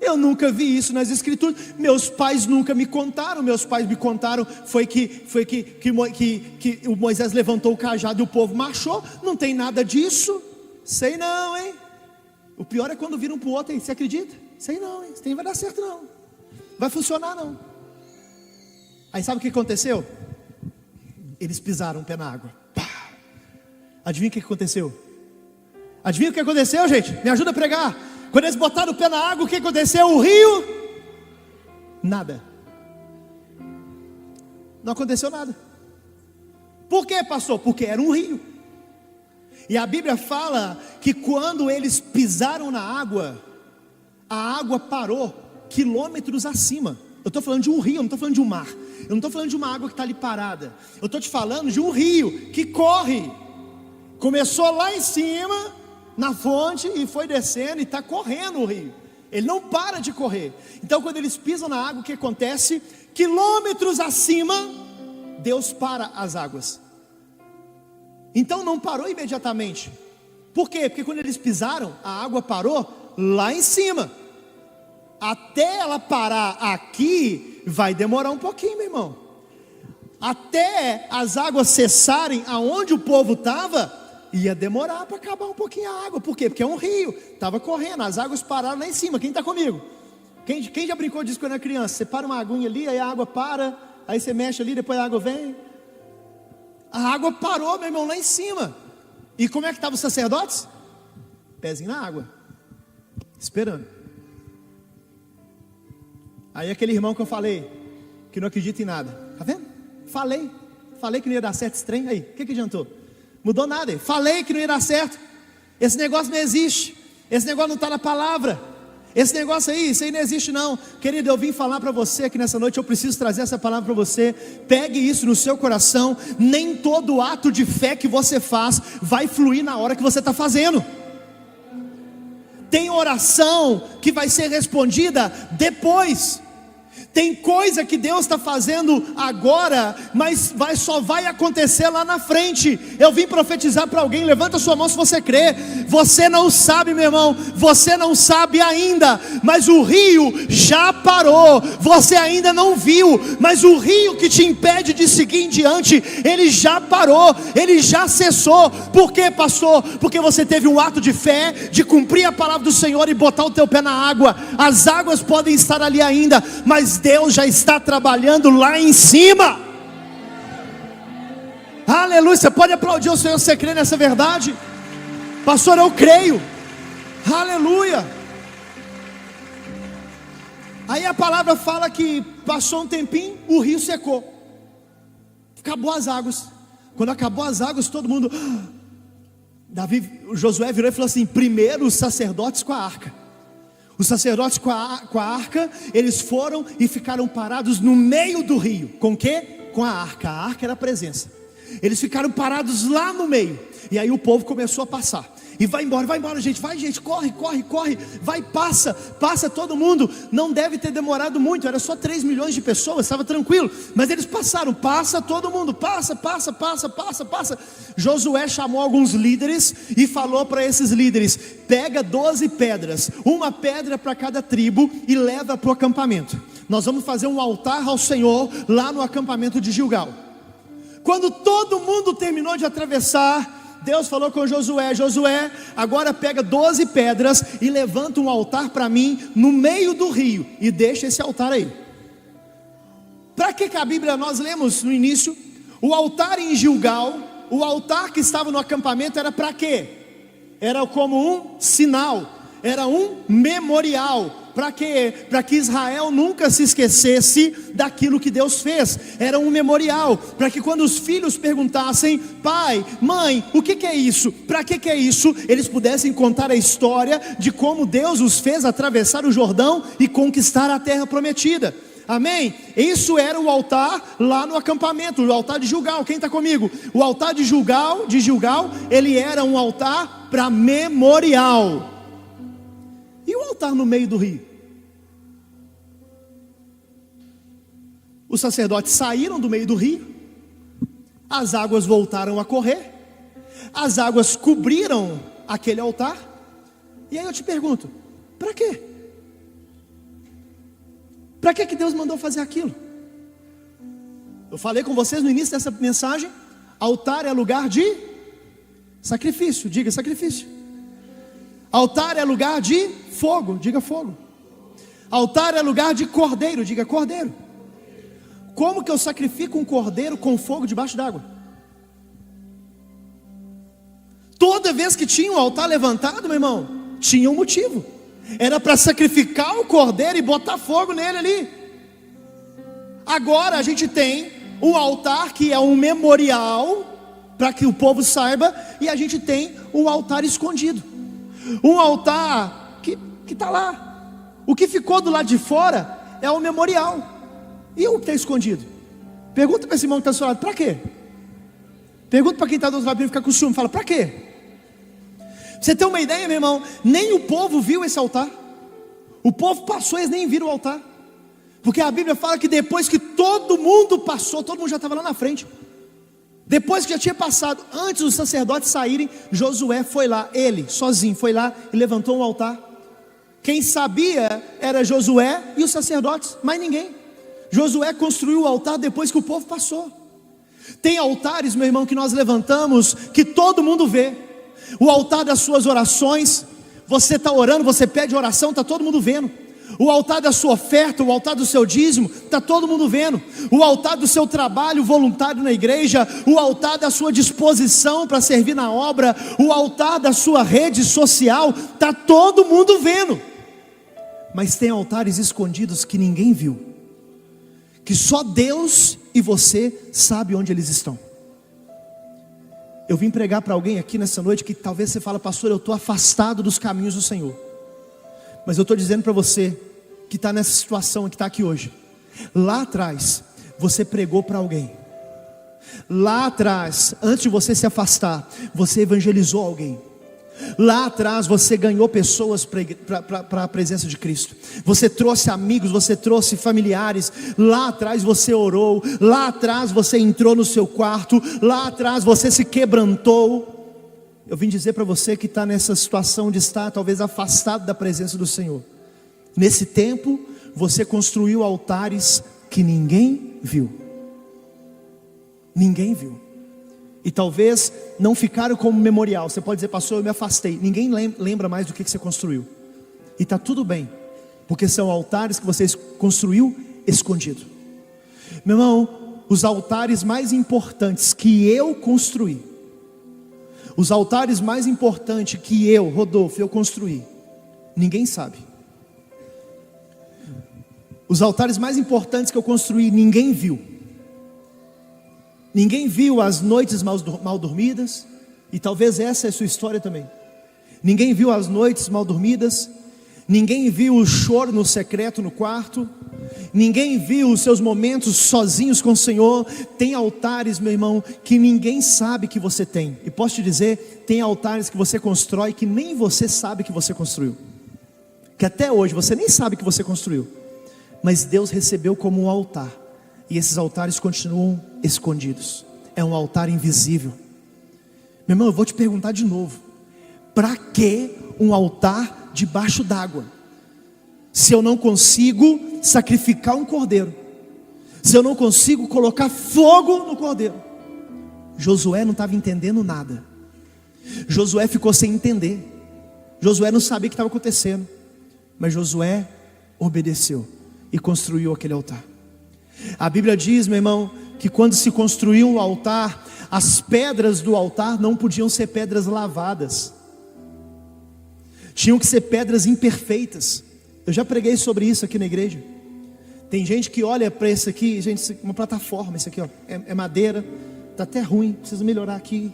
Eu nunca vi isso nas Escrituras. Meus pais nunca me contaram. Meus pais me contaram foi que o Moisés levantou o cajado e o povo marchou. Não tem nada disso. Sei não, hein? O pior é quando viram um para o outro, hein? Você acredita? Sei não, hein? Isso nem vai dar certo não. Vai funcionar não. Aí sabe o que aconteceu? Eles pisaram o pé na água. Pá! Adivinha o que aconteceu? Adivinha o que aconteceu, gente? Me ajuda a pregar. Quando eles botaram o pé na água, o que aconteceu? O rio? Nada. Não aconteceu nada. Por quê, pastor? Porque era um rio. E a Bíblia fala que quando eles pisaram na água, a água parou quilômetros acima. Eu estou falando de um rio, eu não estou falando de um mar. Eu não estou falando de uma água que está ali parada. Eu estou te falando de um rio que corre. Começou lá em cima, na fonte, e foi descendo, e está correndo o rio. Ele não para de correr. Então quando eles pisam na água, o que acontece? Quilômetros acima, Deus para as águas. Então não parou imediatamente. Por quê? Porque quando eles pisaram, a água parou lá em cima. Até ela parar aqui, vai demorar um pouquinho, meu irmão. Até as águas cessarem aonde o povo estava, ia demorar para acabar um pouquinho a água. Por quê? Porque é um rio, estava correndo, as águas pararam lá em cima. Quem está comigo? Quem já brincou disso quando era criança? Você para uma aguinha ali, aí a água para, aí você mexe ali, depois a água vem. A água parou, meu irmão, lá em cima. E como é que estavam os sacerdotes? Pezinho na água, esperando. Aí aquele irmão que eu falei, que não acredita em nada, tá vendo? Falei que não ia dar certo esse trem, aí, o que adiantou? Mudou nada, falei que não ia dar certo, esse negócio não existe, esse negócio não está na palavra, esse negócio aí, isso aí não existe não. Querido, eu vim falar para você aqui nessa noite, eu preciso trazer essa palavra para você. Pegue isso no seu coração. Nem todo ato de fé que você faz vai fluir na hora que você está fazendo. Tem oração que vai ser respondida depois. Tem coisa que Deus está fazendo agora, mas só vai acontecer lá na frente. Eu vim profetizar para alguém. Levanta sua mão se você crê. Você não sabe, meu irmão, você não sabe ainda, mas o rio já parou. Você ainda não viu, mas o rio que te impede de seguir em diante, ele já parou, ele já cessou. Por quê, pastor? Porque você teve um ato de fé, de cumprir a palavra do Senhor e botar o teu pé na água. As águas podem estar ali ainda, mas Deus já está trabalhando lá em cima. Aleluia. Você pode aplaudir o Senhor se você crê nessa verdade? Pastor, eu creio. Aleluia. Aí a palavra fala que passou um tempinho, o rio secou, acabou as águas. Quando acabou as águas, todo mundo, Josué virou e falou assim: primeiro os sacerdotes com a arca. Os sacerdotes com a arca, eles foram e ficaram parados no meio do rio. Com o quê? Com a arca. A arca era a presença. Eles ficaram parados lá no meio. E aí o povo começou a passar. E vai embora gente, vai gente, corre, vai, passa todo mundo. Não deve ter demorado muito, era só 3 milhões de pessoas, estava tranquilo. Mas eles passaram, passa todo mundo, passa. Josué chamou alguns líderes e falou para esses líderes: pega 12 pedras, uma pedra para cada tribo, e leva para o acampamento. Nós vamos fazer um altar ao Senhor lá no acampamento de Gilgal. Quando todo mundo terminou de atravessar, Deus falou com Josué: Josué, agora pega 12 pedras e levanta um altar para mim no meio do rio, e deixa esse altar aí. Para que a Bíblia, nós lemos no início, o altar em Gilgal, o altar que estava no acampamento, era para quê? Era como um sinal, era um memorial. Para quê? Para que Israel nunca se esquecesse daquilo que Deus fez. Era um memorial, para que quando os filhos perguntassem: pai, mãe, o que é isso? Para que é isso? Eles pudessem contar a história de como Deus os fez atravessar o Jordão e conquistar a terra prometida. Amém? Isso era o altar lá no acampamento, o altar de Gilgal. Quem está comigo? O altar de Gilgal, ele era um altar para memorial. E o altar no meio do rio? Os sacerdotes saíram do meio do rio, as águas voltaram a correr, as águas cobriram aquele altar. E aí eu te pergunto: para quê? Para que Deus mandou fazer aquilo? Eu falei com vocês no início dessa mensagem: altar é lugar de sacrifício, diga sacrifício. Altar é lugar de fogo, diga fogo. Altar é lugar de cordeiro, diga cordeiro. Como que eu sacrifico um cordeiro com fogo debaixo d'água? Toda vez que tinha um altar levantado, meu irmão, tinha um motivo. Era para sacrificar o cordeiro e botar fogo nele ali. Agora a gente tem um altar que é um memorial, para que o povo saiba, e a gente tem um altar escondido. Um altar que está lá. O que ficou do lado de fora é o memorial. E o que está escondido? Pergunta para esse irmão que está do seu lado: para quê? Pergunta para quem está do outro lado, para ele ficar com ciúme. Fala: para quê? Você tem uma ideia, meu irmão? Nem o povo viu esse altar. O povo passou, eles nem viram o altar. Porque a Bíblia fala que depois que todo mundo passou, todo mundo já estava lá na frente. Depois que já tinha passado, antes dos sacerdotes saírem, Josué foi lá, ele sozinho foi lá e levantou um altar. Quem sabia era Josué e os sacerdotes, mais ninguém. Josué construiu o altar depois que o povo passou. Tem altares, meu irmão, que nós levantamos, que todo mundo vê. O altar das suas orações, você está orando, você pede oração, está todo mundo vendo. O altar da sua oferta, o altar do seu dízimo, está todo mundo vendo. O altar do seu trabalho voluntário na igreja, o altar da sua disposição para servir na obra, o altar da sua rede social, está todo mundo vendo. Mas tem altares escondidos que ninguém viu, que só Deus e você sabem onde eles estão. Eu vim pregar para alguém aqui nessa noite que talvez você fale: pastor, eu estou afastado dos caminhos do Senhor. Mas eu estou dizendo para você que está nessa situação, que está aqui hoje. Lá atrás, você pregou para alguém. Lá atrás, antes de você se afastar, você evangelizou alguém. Lá atrás você ganhou pessoas para a presença de Cristo. Você trouxe amigos, você trouxe familiares. Lá atrás você orou. Lá atrás você entrou no seu quarto. Lá atrás você se quebrantou. Eu vim dizer para você que está nessa situação de estar talvez afastado da presença do Senhor. Nesse tempo você construiu altares que ninguém viu. Ninguém viu. E talvez não ficaram como memorial. Você pode dizer: pastor, eu me afastei. Ninguém lembra mais do que você construiu. E está tudo bem, porque são altares que você construiu escondido. Meu irmão, os altares mais importantes que eu construí, os altares mais importantes que eu, Rodolfo, eu construí, ninguém sabe. Os altares mais importantes que eu construí, ninguém viu. Ninguém viu as noites mal dormidas. E talvez essa é a sua história também. Ninguém viu as noites mal dormidas. Ninguém viu o choro no secreto no quarto. Ninguém viu os seus momentos sozinhos com o Senhor. Tem altares, meu irmão, que ninguém sabe que você tem. E posso te dizer, tem altares que você constrói que nem você sabe que você construiu. Que até hoje você nem sabe que você construiu. Mas Deus recebeu como um altar. E esses altares continuam escondidos. É um altar invisível. Meu irmão, eu vou te perguntar de novo. Para que um altar debaixo d'água? Se eu não consigo sacrificar um cordeiro, se eu não consigo colocar fogo no cordeiro. Josué não estava entendendo nada. Josué ficou sem entender. Josué não sabia o que estava acontecendo. Mas Josué obedeceu e construiu aquele altar. A Bíblia diz, meu irmão, que quando se construiu um altar, as pedras do altar não podiam ser pedras lavadas. Tinham que ser pedras imperfeitas. Eu já preguei sobre isso aqui na igreja. Tem gente que olha para isso aqui, gente, uma plataforma, isso aqui ó, é madeira, está até ruim, preciso melhorar aqui.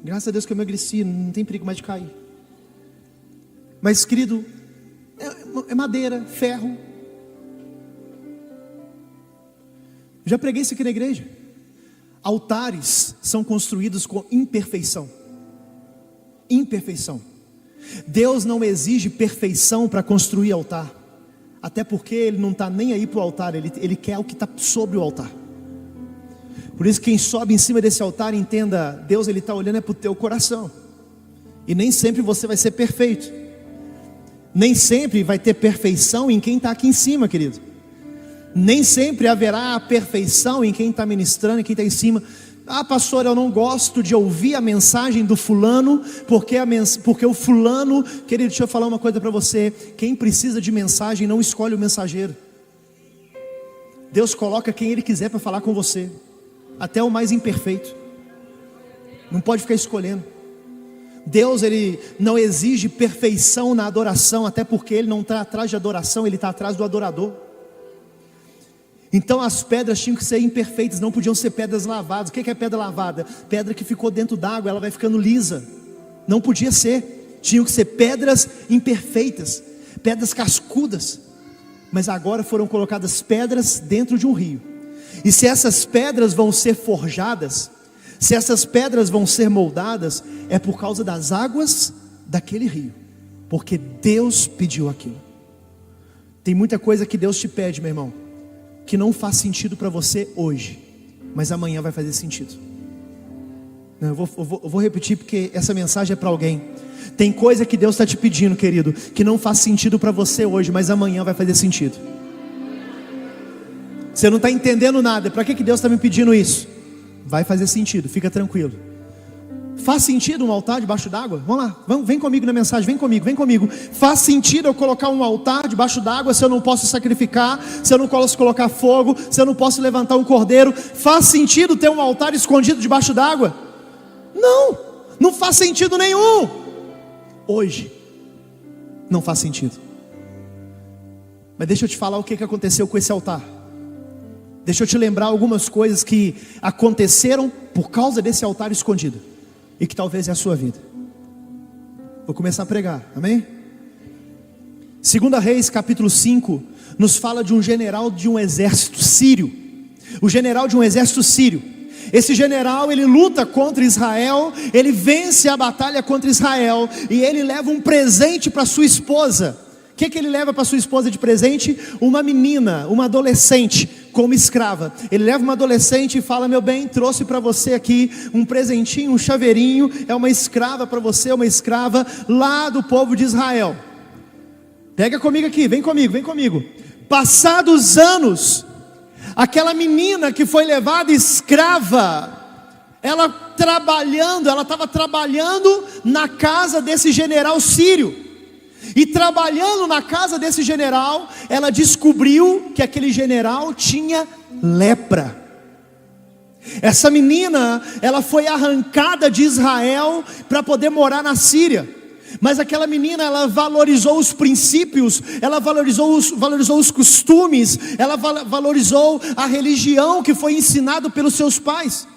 Graças a Deus que eu emagreci, não tem perigo mais de cair. Mas querido, é madeira, ferro. Já preguei isso aqui na igreja. Altares são construídos com imperfeição. Imperfeição. Deus não exige perfeição para construir altar. Até porque Ele não está nem aí para o altar. Ele quer o que está sobre o altar. Por isso quem sobe em cima desse altar, entenda, Deus Ele está olhando para o teu coração. E nem sempre você vai ser perfeito. Nem sempre vai ter perfeição em quem está aqui em cima, querido. Nem sempre haverá perfeição em quem está ministrando, em quem está em cima. Ah, pastor, eu não gosto de ouvir a mensagem do fulano, porque o fulano, querido, deixa eu falar uma coisa para você. Quem precisa de mensagem não escolhe o mensageiro. Deus coloca quem Ele quiser para falar com você, até o mais imperfeito. Não pode ficar escolhendo. Deus, Ele não exige perfeição na adoração, até porque Ele não está atrás de adoração, Ele está atrás do adorador. Então as pedras tinham que ser imperfeitas, não podiam ser pedras lavadas. O que é pedra lavada? Pedra que ficou dentro d'água, ela vai ficando lisa. Não podia ser. Tinham que ser pedras imperfeitas, pedras cascudas. Mas agora foram colocadas pedras dentro de um rio. E se essas pedras vão ser forjadas, se essas pedras vão ser moldadas, é por causa das águas daquele rio. Porque Deus pediu aquilo. Tem muita coisa que Deus te pede, meu irmão, que não faz sentido para você hoje, mas amanhã vai fazer sentido. Eu vou repetir porque essa mensagem é para alguém. Tem coisa que Deus está te pedindo, querido, que não faz sentido para você hoje, mas amanhã vai fazer sentido. Você não está entendendo nada. Para que Deus está me pedindo isso? Vai fazer sentido, fica tranquilo. Faz sentido um altar debaixo d'água? Vamos lá, vem comigo na mensagem, vem comigo. Faz sentido eu colocar um altar debaixo d'água se eu não posso sacrificar, se eu não posso colocar fogo, se eu não posso levantar um cordeiro? Faz sentido ter um altar escondido debaixo d'água? Não faz sentido nenhum. Hoje, não faz sentido. Mas deixa eu te falar o que aconteceu com esse altar. Deixa eu te lembrar algumas coisas que aconteceram por causa desse altar escondido. E que talvez é a sua vida. Vou começar a pregar, amém? 2 Reis capítulo 5 nos fala de um general de um exército sírio. O general de um exército sírio. Esse general, ele luta contra Israel, ele vence a batalha contra Israel, e ele leva um presente para sua esposa. O que ele leva para sua esposa de presente? Uma menina, uma adolescente, como escrava. Ele leva uma adolescente e fala: meu bem, trouxe para você aqui um presentinho, um chaveirinho. É uma escrava para você, uma escrava lá do povo de Israel. Pega comigo aqui, vem comigo. Passados anos, aquela menina que foi levada escrava, ela estava trabalhando na casa desse general sírio. E trabalhando na casa desse general, ela descobriu que aquele general tinha lepra. Essa menina, ela foi arrancada de Israel para poder morar na Síria. Mas aquela menina, ela valorizou os princípios, ela valorizou os costumes, ela valorizou a religião que foi ensinado pelos seus pais.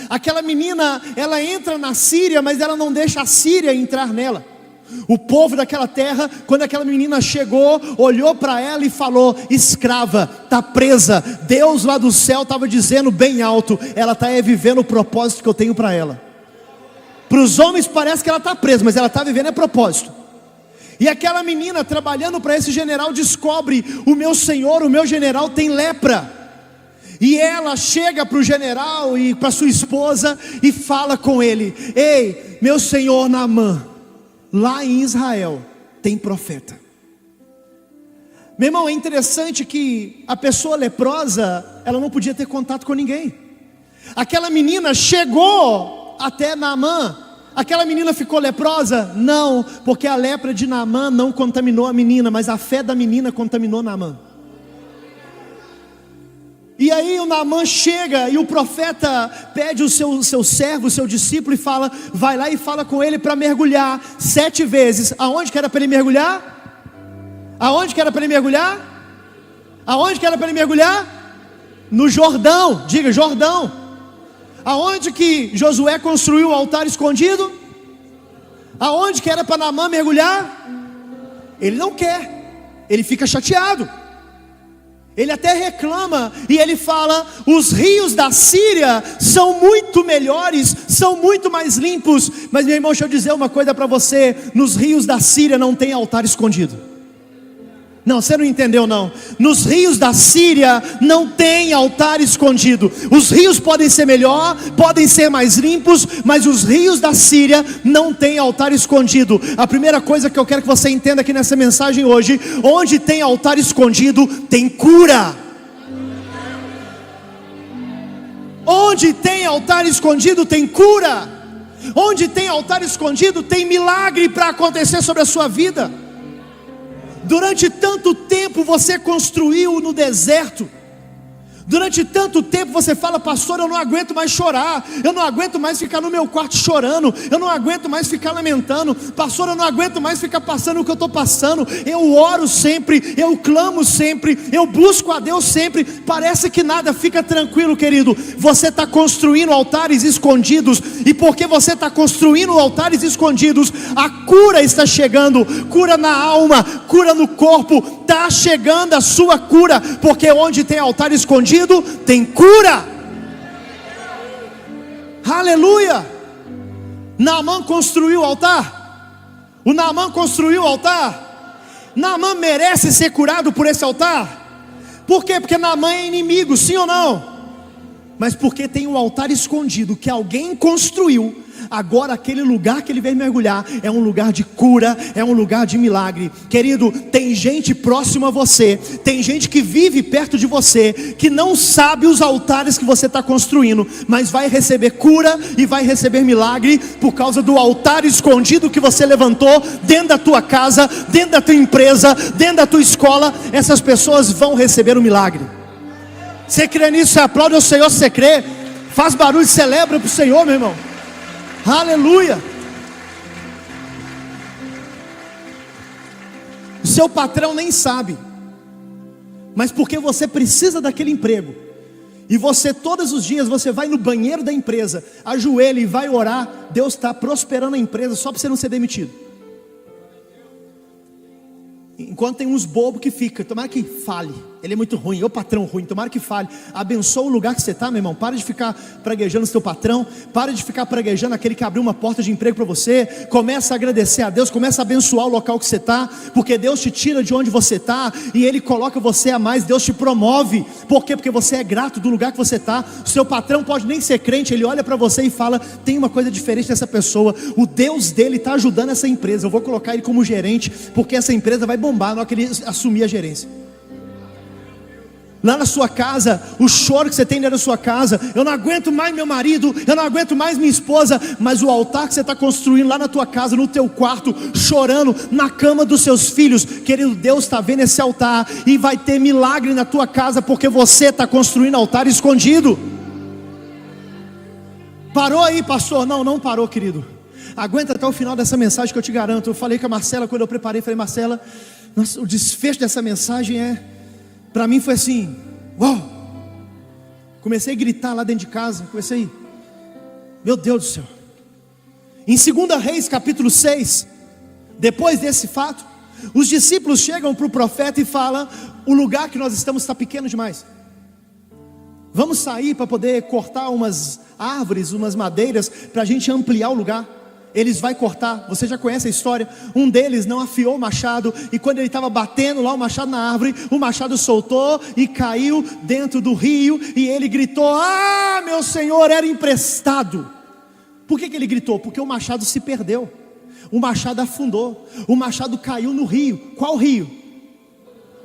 Aquela menina, ela entra na Síria, mas ela não deixa a Síria entrar nela. O povo daquela terra, quando aquela menina chegou, olhou para ela e falou: escrava, está presa. Deus lá do céu estava dizendo bem alto: ela está vivendo o propósito que eu tenho para ela. Para os homens parece que ela está presa, mas ela está vivendo propósito. E aquela menina trabalhando para esse general descobre: o meu senhor, o meu general tem lepra. E ela chega para o general e para sua esposa e fala com ele: ei, meu senhor Naamã, lá em Israel tem profeta. Meu irmão, é interessante que a pessoa leprosa, ela não podia ter contato com ninguém. Aquela menina chegou até Naamã. Aquela menina ficou leprosa? Não, porque a lepra de Naamã não contaminou a menina, mas a fé da menina contaminou Naamã. E aí o Naamã chega e o profeta pede o seu servo, o seu discípulo, e fala: vai lá e fala com ele para mergulhar 7 vezes. Aonde que era para ele mergulhar? Aonde que era para ele mergulhar? Aonde que era para ele mergulhar? No Jordão. Diga, Jordão. Aonde que Josué construiu o altar escondido? Aonde que era para Naamã mergulhar? Ele não quer, ele fica chateado. Ele até reclama e ele fala: os rios da Síria são muito melhores, são muito mais limpos. Mas meu irmão, deixa eu dizer uma coisa para você: nos rios da Síria não tem altar escondido. Não, você não entendeu não. Nos rios da Síria não tem altar escondido. Os rios podem ser melhor, podem ser mais limpos, mas os rios da Síria não tem altar escondido. A primeira coisa que eu quero que você entenda aqui nessa mensagem hoje: onde tem altar escondido, tem cura. Onde tem altar escondido, tem cura. Onde tem altar escondido, tem milagre para acontecer sobre a sua vida. Durante tanto tempo você construiu no deserto. Durante tanto tempo você fala: pastor, eu não aguento mais chorar, eu não aguento mais ficar no meu quarto chorando, eu não aguento mais ficar lamentando, pastor, eu não aguento mais ficar passando o que eu estou passando. Eu oro sempre, eu clamo sempre, eu busco a Deus sempre. Parece que nada fica tranquilo, querido. Você está construindo altares escondidos, e porque você está construindo altares escondidos, a cura está chegando. Cura na alma, cura no corpo, está chegando a sua cura, porque onde tem altar escondido tem cura. Aleluia. Naamã construiu o altar. O Naamã construiu o altar. Naamã merece ser curado por esse altar. Por quê? Porque Naamã é inimigo, sim ou não? Mas porque tem um altar escondido que alguém construiu. Agora aquele lugar que ele veio mergulhar é um lugar de cura, é um lugar de milagre. Querido, tem gente próxima a você, tem gente que vive perto de você, que não sabe os altares que você está construindo, mas vai receber cura e vai receber milagre por causa do altar escondido que você levantou dentro da tua casa, dentro da tua empresa, dentro da tua escola. Essas pessoas vão receber o milagre. Você crê nisso? Você aplaude ao Senhor se você crê. Faz barulho, celebra para o Senhor, meu irmão. Aleluia. O seu patrão nem sabe, mas porque você precisa daquele emprego, e você todos os dias você vai no banheiro da empresa, ajoelha e vai orar, Deus está prosperando a empresa só para você não ser demitido. Enquanto tem uns bobos que ficam: tomara que fale, ele é muito ruim, o patrão ruim, tomara que fale. Abençoa o lugar que você está, meu irmão. Para de ficar praguejando o seu patrão, para de ficar praguejando aquele que abriu uma porta de emprego para você. Começa a agradecer a Deus, começa a abençoar o local que você está, porque Deus te tira de onde você está e Ele coloca você a mais. Deus te promove. Por quê? Porque você é grato do lugar que você está. O seu patrão pode nem ser crente, ele olha para você e fala: tem uma coisa diferente nessa pessoa, o Deus dele está ajudando essa empresa, eu vou colocar ele como gerente, porque essa empresa vai bombar na hora que ele assumir a gerência. Lá na sua casa, o choro que você tem dentro da sua casa: eu não aguento mais meu marido, eu não aguento mais minha esposa. Mas o altar que você está construindo lá na tua casa, no teu quarto, chorando na cama dos seus filhos, querido, Deus está vendo esse altar, e vai ter milagre na tua casa, porque você está construindo altar escondido. Parou aí, pastor? Não, não parou, querido. Aguenta até o final dessa mensagem que eu te garanto. Eu falei com a Marcela quando eu preparei, falei: Marcela, nossa, o desfecho dessa mensagem para mim foi assim: uau! Comecei a gritar lá dentro de casa, meu Deus do céu. Em 2 Reis capítulo 6, Depois desse fato, os discípulos chegam para o profeta e falam: o lugar que nós estamos está pequeno demais. Vamos sair para poder cortar umas árvores, umas madeiras, para a gente ampliar o lugar. Eles vão cortar, você já conhece a história. Um deles não afiou o machado, e quando ele estava batendo lá o machado na árvore, o machado soltou e caiu dentro do rio, e ele gritou: ah, meu senhor, era emprestado. Por que ele gritou? Porque o machado se perdeu, o machado afundou, o machado caiu no rio. Qual rio?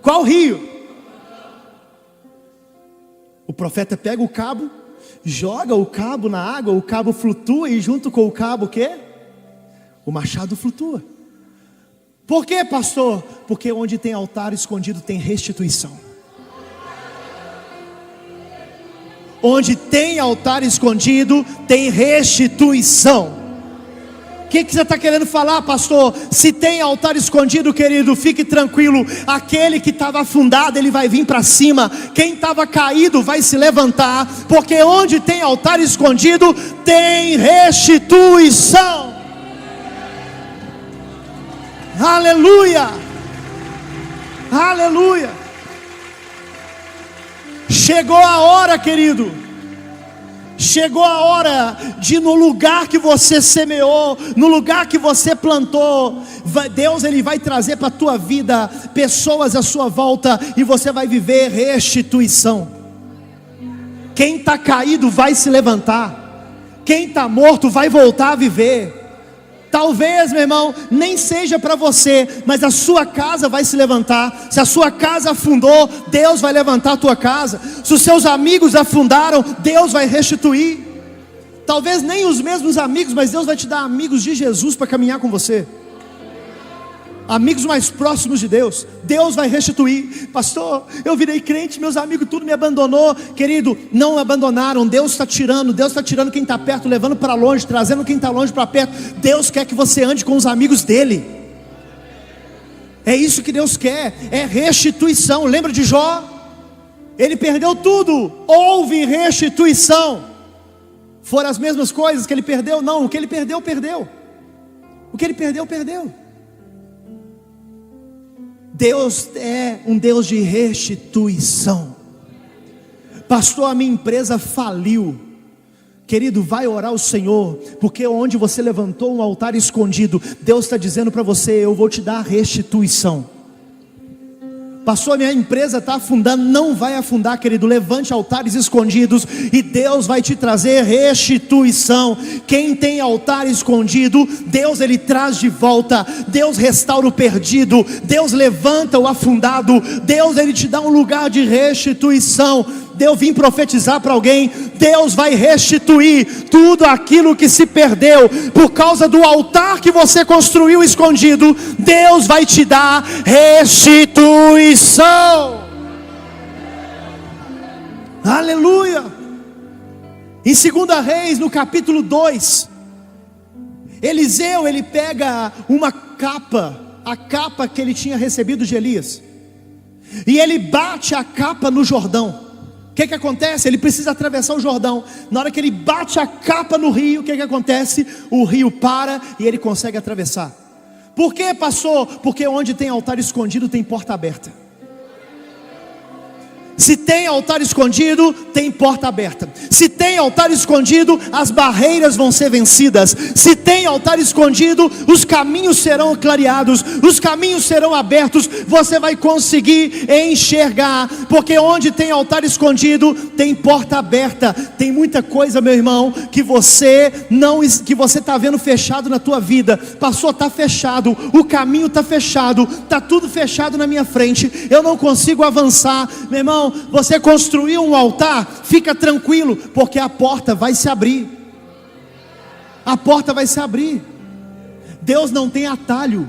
Qual rio? O profeta pega o cabo, joga o cabo na água, o cabo flutua, e junto com o cabo o quê? O machado flutua. Por quê, pastor? Porque onde tem altar escondido tem restituição. Onde tem altar escondido tem restituição. O que você está querendo falar, pastor? Se tem altar escondido, querido, fique tranquilo. Aquele que estava afundado, ele vai vir para cima. Quem estava caído vai se levantar. Porque onde tem altar escondido tem restituição. Aleluia, aleluia. Chegou a hora, querido. Chegou a hora de, no lugar que você semeou, no lugar que você plantou, Deus ele vai trazer para a tua vida pessoas à sua volta, e você vai viver restituição. Quem está caído vai se levantar. Quem está morto vai voltar a viver. Talvez, meu irmão, nem seja para você, mas a sua casa vai se levantar. Se a sua casa afundou, Deus vai levantar a tua casa. Se os seus amigos afundaram, Deus vai restituir. Talvez nem os mesmos amigos, mas Deus vai te dar amigos de Jesus para caminhar com você. Amigos mais próximos de Deus. Deus vai restituir. Pastor, eu virei crente, meus amigos tudo me abandonou. Querido, não abandonaram. Deus está tirando quem está perto, levando para longe, trazendo quem está longe para perto. Deus quer que você ande com os amigos dele. É isso que Deus quer, é restituição. Lembra de Jó? Ele perdeu tudo, houve restituição. Foram as mesmas coisas que ele perdeu? Não, o que ele perdeu, perdeu. O que ele perdeu, perdeu. Deus é um Deus de restituição. Pastor, a minha empresa faliu. Querido, vai orar ao Senhor, porque onde você levantou um altar escondido, Deus está dizendo para você: eu vou te dar restituição. Pastor, minha empresa está afundando. Não vai afundar, querido. Levante altares escondidos e Deus vai te trazer restituição. Quem tem altar escondido, Deus ele traz de volta. Deus restaura o perdido. Deus levanta o afundado. Deus ele te dá um lugar de restituição. Eu vim profetizar para alguém: Deus vai restituir tudo aquilo que se perdeu por causa do altar que você construiu escondido. Deus vai te dar restituição. Aleluia. Em 2 Reis, no capítulo 2, Eliseu ele pega uma capa, a capa que ele tinha recebido de Elias, e ele bate a capa no Jordão. O que acontece? Ele precisa atravessar o Jordão. Na hora que ele bate a capa no rio, o que acontece? O rio para e ele consegue atravessar. Por que, pastor? Porque onde tem altar escondido tem porta aberta. Se tem altar escondido, tem porta aberta. Se tem altar escondido, as barreiras vão ser vencidas. Se tem altar escondido, os caminhos serão clareados, os caminhos serão abertos. Você vai conseguir enxergar, porque onde tem altar escondido, tem porta aberta. Tem muita coisa, meu irmão, que você está vendo fechado na tua vida. Pastor, está fechado, o caminho está fechado, está tudo fechado na minha frente, eu não consigo avançar. Meu irmão, você construiu um altar, fica tranquilo, porque a porta vai se abrir. A porta vai se abrir. Deus não tem atalho.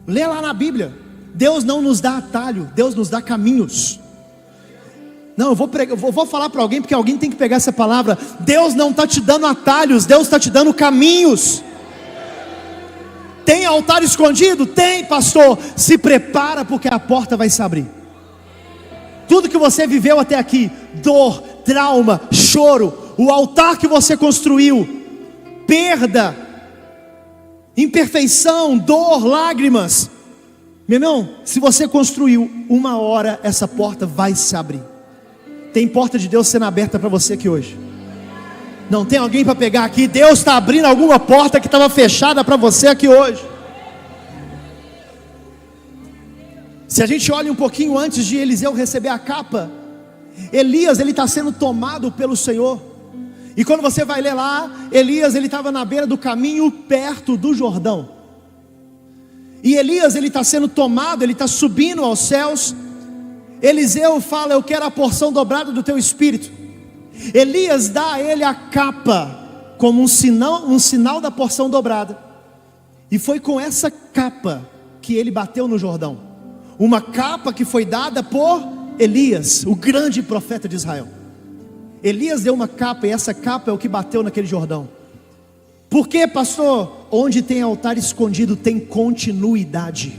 Lê lá na Bíblia. Deus não nos dá atalho, Deus nos dá caminhos. Não, eu vou falar para alguém, porque alguém tem que pegar essa palavra. Deus não está te dando atalhos, Deus está te dando caminhos. Tem altar escondido? Tem, pastor. Se prepara, porque a porta vai se abrir. Tudo que você viveu até aqui, dor, trauma, choro, o altar que você construiu, perda, imperfeição, dor, lágrimas. Meu irmão, se você construiu, uma hora essa porta vai se abrir. Tem porta de Deus sendo aberta para você aqui hoje. Não tem alguém para pegar aqui? Deus está abrindo alguma porta que estava fechada para você aqui hoje. Se a gente olha um pouquinho antes de Eliseu receber a capa, Elias, ele está sendo tomado pelo Senhor. E quando você vai ler lá, Elias, ele estava na beira do caminho, perto do Jordão. E Elias, ele está sendo tomado, ele está subindo aos céus. Eliseu fala: eu quero a porção dobrada do teu espírito. Elias dá a ele a capa, como um sinal da porção dobrada. E foi com essa capa que ele bateu no Jordão. Uma capa que foi dada por Elias, o grande profeta de Israel. Elias deu uma capa, e essa capa é o que bateu naquele Jordão. Por quê, pastor? Onde tem altar escondido tem continuidade.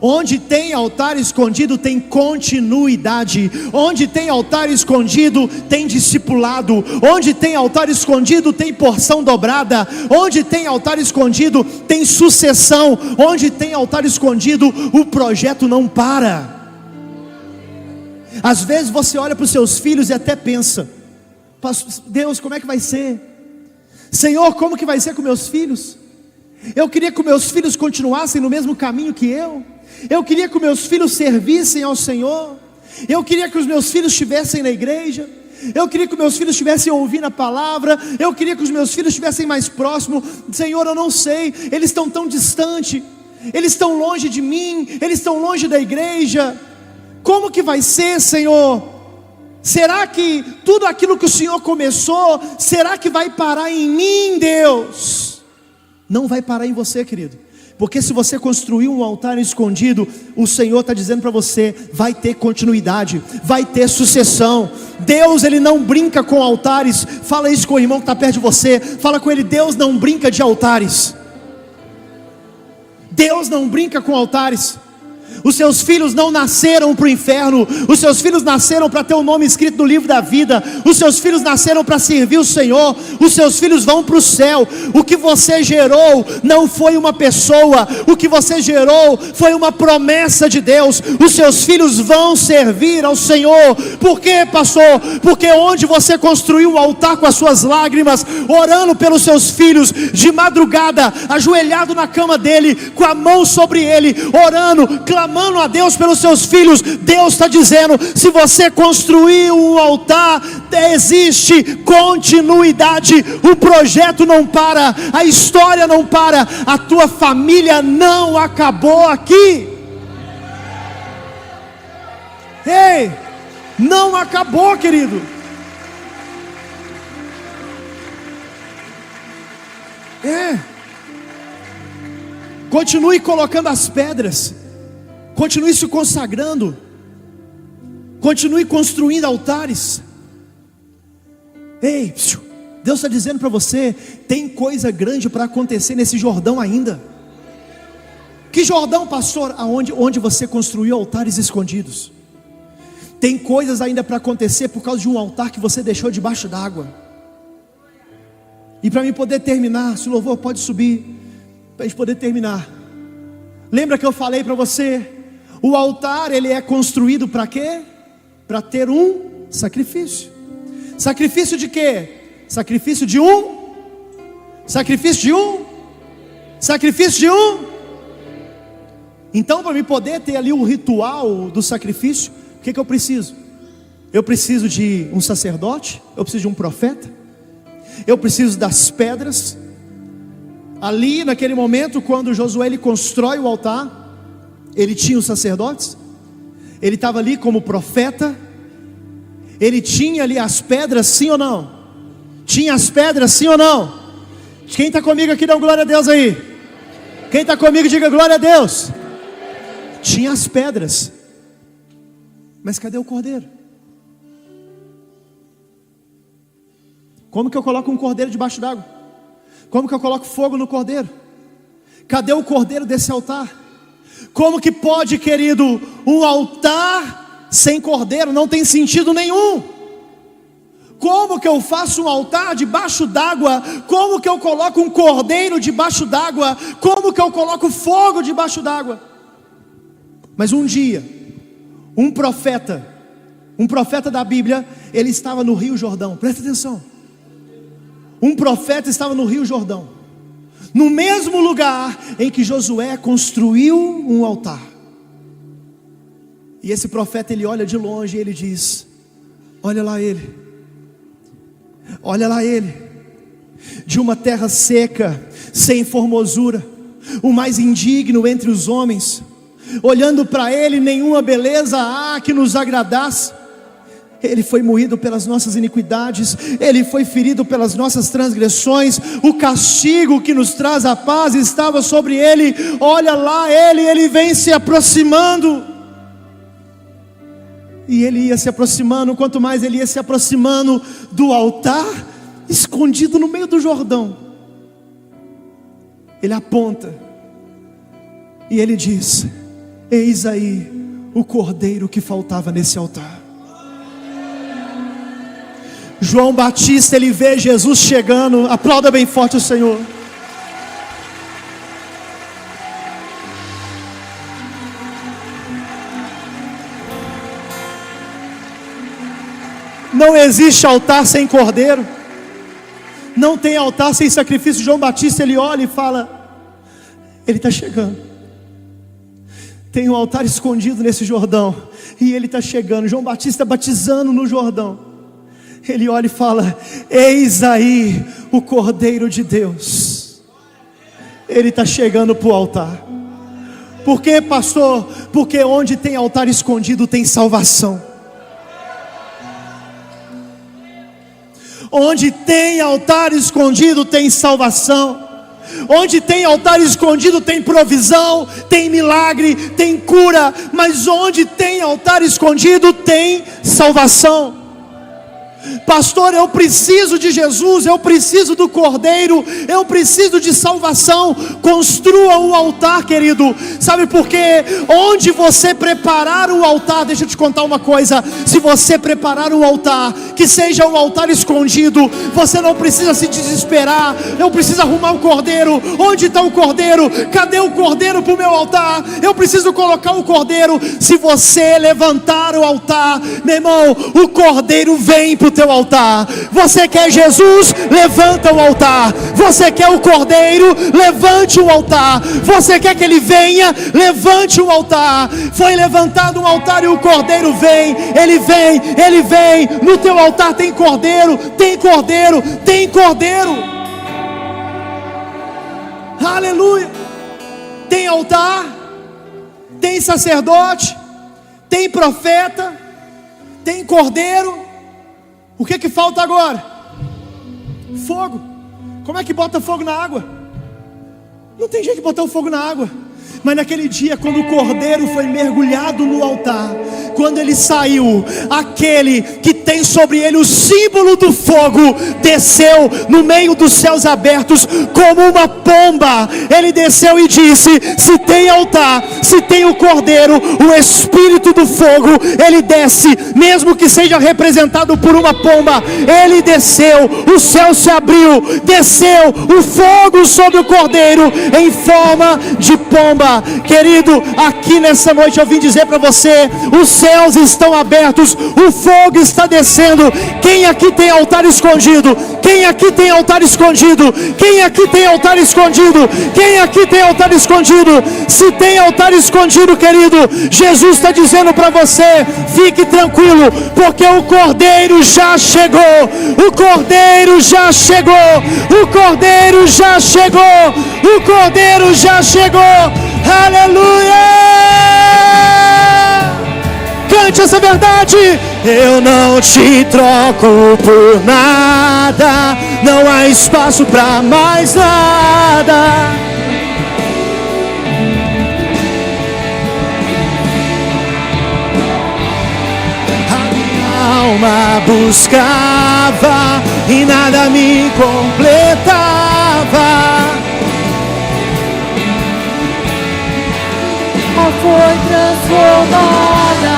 Onde tem altar escondido tem continuidade. Onde tem altar escondido tem discipulado. Onde tem altar escondido tem porção dobrada. Onde tem altar escondido tem sucessão. Onde tem altar escondido o projeto não para. Às vezes você olha para os seus filhos e até pensa: Deus, como é que vai ser? Senhor, como que vai ser com meus filhos? Eu queria que meus filhos continuassem no mesmo caminho que eu. Eu queria que meus filhos servissem ao Senhor. Eu queria que os meus filhos estivessem na igreja. Eu queria que meus filhos estivessem ouvindo a palavra. Eu queria que os meus filhos estivessem mais próximos. Senhor, eu não sei, eles estão tão distantes. Eles estão longe de mim. Eles estão longe da igreja. Como que vai ser, Senhor? Será que tudo aquilo que o Senhor começou, será que vai parar em mim, Deus? Não vai parar em você, querido. Porque se você construiu um altar escondido, o Senhor está dizendo para você: vai ter continuidade, vai ter sucessão. Deus, Ele não brinca com altares. Fala isso com o irmão que está perto de você. Fala com ele: Deus não brinca de altares. Deus não brinca com altares. Os seus filhos não nasceram para o inferno. Os seus filhos nasceram para ter o nome escrito no livro da vida. Os seus filhos nasceram para servir o Senhor. Os seus filhos vão para o céu. O que você gerou não foi uma pessoa. O que você gerou foi uma promessa de Deus. Os seus filhos vão servir ao Senhor. Por quê, pastor? Porque onde você construiu o altar com as suas lágrimas, orando pelos seus filhos, de madrugada, ajoelhado na cama dele, com a mão sobre ele, orando, clamando a Deus pelos seus filhos, Deus está dizendo: se você construiu um altar, existe continuidade. O projeto não para, a história não para, a tua família não acabou aqui. Ei, não acabou, querido. Continue colocando as pedras. Continue se consagrando. Continue construindo altares. Ei, Deus está dizendo para você: tem coisa grande para acontecer nesse Jordão ainda. Que Jordão, pastor? Onde você construiu altares escondidos. Tem coisas ainda para acontecer por causa de um altar que você deixou debaixo d'água. E para mim poder terminar, se o louvor pode subir, para a gente poder terminar. Lembra que eu falei para você? O altar, ele é construído para quê? Para ter um sacrifício. Sacrifício de quê? Sacrifício de um? Sacrifício de um? Sacrifício de um? Então, para mim poder ter ali o ritual do sacrifício, o que eu preciso? Eu preciso de um sacerdote, eu preciso de um profeta, eu preciso das pedras. Ali naquele momento, quando Josué ele constrói o altar, ele tinha os sacerdotes, ele estava ali como profeta, ele tinha ali as pedras, sim ou não? Tinha as pedras, sim ou não? Quem está comigo aqui, dá glória a Deus aí. Quem está comigo, diga glória a Deus. Tinha as pedras, mas cadê o cordeiro? Como que eu coloco um cordeiro debaixo d'água? Como que eu coloco fogo no cordeiro? Cadê o cordeiro desse altar? Como que pode, querido, um altar sem cordeiro? Não tem sentido nenhum. Como que eu faço um altar debaixo d'água? Como que eu coloco um cordeiro debaixo d'água? Como que eu coloco fogo debaixo d'água? Mas um dia, um profeta da Bíblia, ele estava no Rio Jordão, presta atenção. Um profeta estava no Rio Jordão, no mesmo lugar em que Josué construiu um altar. E esse profeta, ele olha de longe e ele diz: olha lá ele, de uma terra seca, sem formosura, o mais indigno entre os homens. Olhando para ele, nenhuma beleza há que nos agradasse. Ele foi moído pelas nossas iniquidades, ele foi ferido pelas nossas transgressões, o castigo que nos traz a paz estava sobre ele. Olha lá ele vem se aproximando. E ele ia se aproximando, quanto mais ele ia se aproximando do altar, escondido no meio do Jordão, ele aponta e ele diz: eis aí o cordeiro que faltava nesse altar. João Batista, ele vê Jesus chegando. Aplauda bem forte o Senhor. Não existe altar sem cordeiro, não tem altar sem sacrifício. João Batista, ele olha e fala: ele está chegando. Tem um altar escondido nesse Jordão, e ele está chegando. João Batista batizando no Jordão. Ele olha e fala: eis aí o Cordeiro de Deus. Ele está chegando para o altar. Por quê, pastor? Porque onde tem altar escondido tem salvação. Onde tem altar escondido tem salvação. Onde tem altar escondido tem provisão, tem milagre, tem cura. Mas onde tem altar escondido tem salvação. Pastor, eu preciso de Jesus, eu preciso do Cordeiro, eu preciso de salvação. Construa um altar, querido. Sabe por quê? Onde você preparar o altar, deixa eu te contar uma coisa: se você preparar um altar, que seja um altar escondido, você não precisa se desesperar. Eu preciso arrumar o Cordeiro. Onde está o Cordeiro? Cadê o Cordeiro para o meu altar? Eu preciso colocar o Cordeiro. Se você levantar o altar, meu irmão, o Cordeiro vem para o teu altar. Você quer Jesus? Levanta o altar. Você quer o Cordeiro? Levante o altar. Você quer que ele venha? Levante o altar. Foi levantado um altar e o Cordeiro vem. Ele vem. No teu altar tem Cordeiro, tem Cordeiro, tem Cordeiro. Aleluia. Tem altar, tem sacerdote, tem profeta, tem Cordeiro. O que falta agora? Fogo. Como é que bota fogo na água? Não tem jeito de botar o fogo na água. Mas naquele dia, quando o Cordeiro foi mergulhado no altar, quando ele saiu, aquele que tem sobre ele o símbolo do fogo desceu no meio dos céus abertos como uma pomba. Ele desceu e disse: se tem altar, se tem o Cordeiro, o Espírito do fogo, ele desce, mesmo que seja representado por uma pomba. Ele desceu, o céu se abriu, desceu o fogo sobre o Cordeiro em forma de pomba. Querido, aqui nessa noite eu vim dizer para você: os céus estão abertos, o fogo está descendo. Quem aqui tem altar escondido? Quem aqui tem altar escondido? Quem aqui tem altar escondido? Quem aqui tem altar escondido? Se tem altar escondido, querido, Jesus está dizendo para você: fique tranquilo, porque o Cordeiro já chegou. O Cordeiro já chegou. O Cordeiro já chegou. O Cordeiro já chegou. Aleluia! Cante essa verdade. Eu não te troco por nada, não há espaço para mais nada. A minha alma buscava e nada me completava. Foi transformada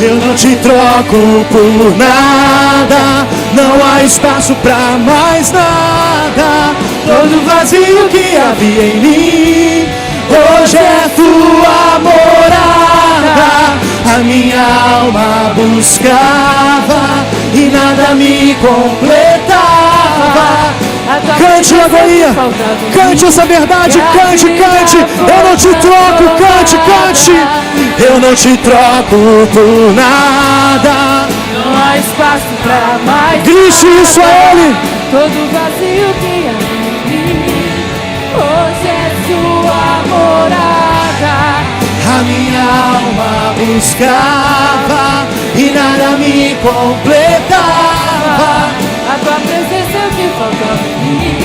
Eu não te troco por nada, não há espaço pra mais nada. Todo vazio que havia em mim, hoje é tua morada. A minha alma buscava e nada me completava. Cante agora, cante essa verdade, cante, cante. Eu não te troco, cante, cante. Eu não te troco por nada. Não há espaço pra mais. Grite isso a Ele. Todo vazio que havia em mim, hoje é sua morada. A minha alma buscava e nada me completava. A tua presença é o que faltava em mim,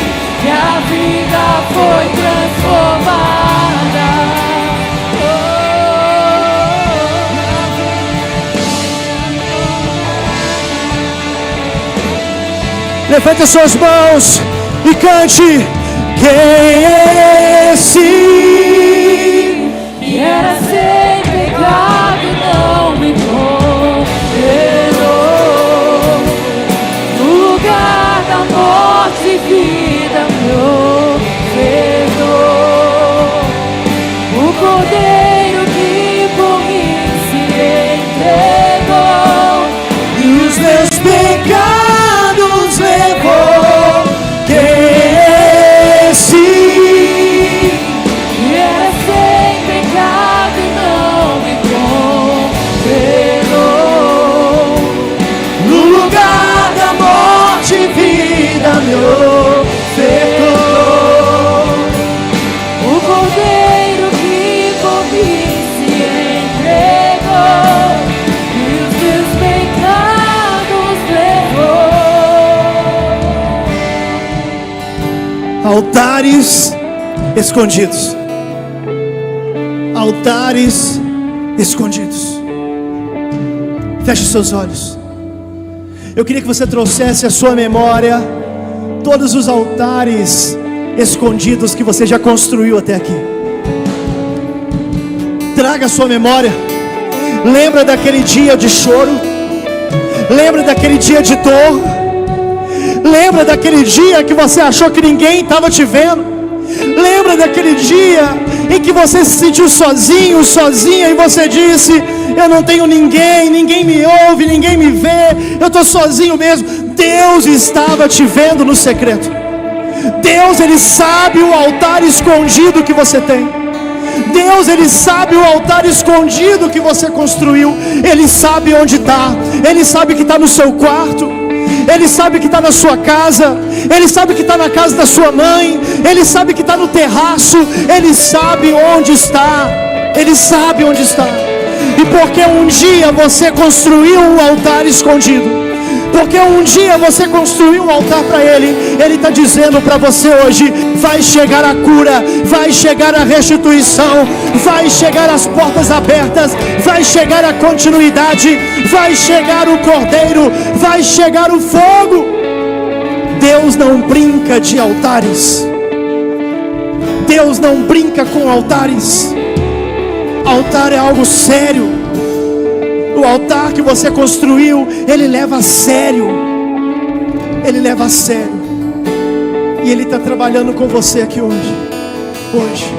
minha vida foi transformada. Levante as suas mãos e cante. Quem é esse? E era sem pecado, não me condenou. No lugar da morte, vida me ofertou. O Cordeiro que por mim se entregou E os meus pecados levou. Quem é esse? e era sem pecado, não me condenou. No lugar da morte, vida me ofertou. O Cordeiro que por mim se entregou e os teus pecados levou. Altares escondidos. Altares escondidos. Feche seus olhos. Eu queria que você trouxesse à sua memória todos os altares escondidos que você já construiu até aqui. Traga à sua memória. Lembra daquele dia de choro? Lembra daquele dia de dor? Lembra daquele dia que você achou que ninguém estava te vendo? Lembra daquele dia em que você se sentiu sozinho, sozinha, e você disse: eu não tenho ninguém, ninguém me ouve, ninguém me vê, eu estou sozinho mesmo. Deus estava te vendo no secreto. Deus, Ele sabe o altar escondido que você tem. Deus, Ele sabe o altar escondido que você construiu. Ele sabe onde está. Ele sabe que está no seu quarto. Ele sabe que está na sua casa. Ele sabe que está na casa da sua mãe. Ele sabe que está no terraço. Ele sabe onde está. Ele sabe onde está. E porque um dia você construiu um altar escondido, porque um dia você construiu um altar para Ele, Ele está dizendo para você hoje: vai chegar a cura, vai chegar a restituição, vai chegar as portas abertas, vai chegar a continuidade, vai chegar o Cordeiro, vai chegar o fogo. Deus não brinca de altares. Deus não brinca com altares. Altar é algo sério. O altar que você construiu, Ele leva a sério. Ele leva a sério. E Ele está trabalhando com você aqui hoje. Hoje.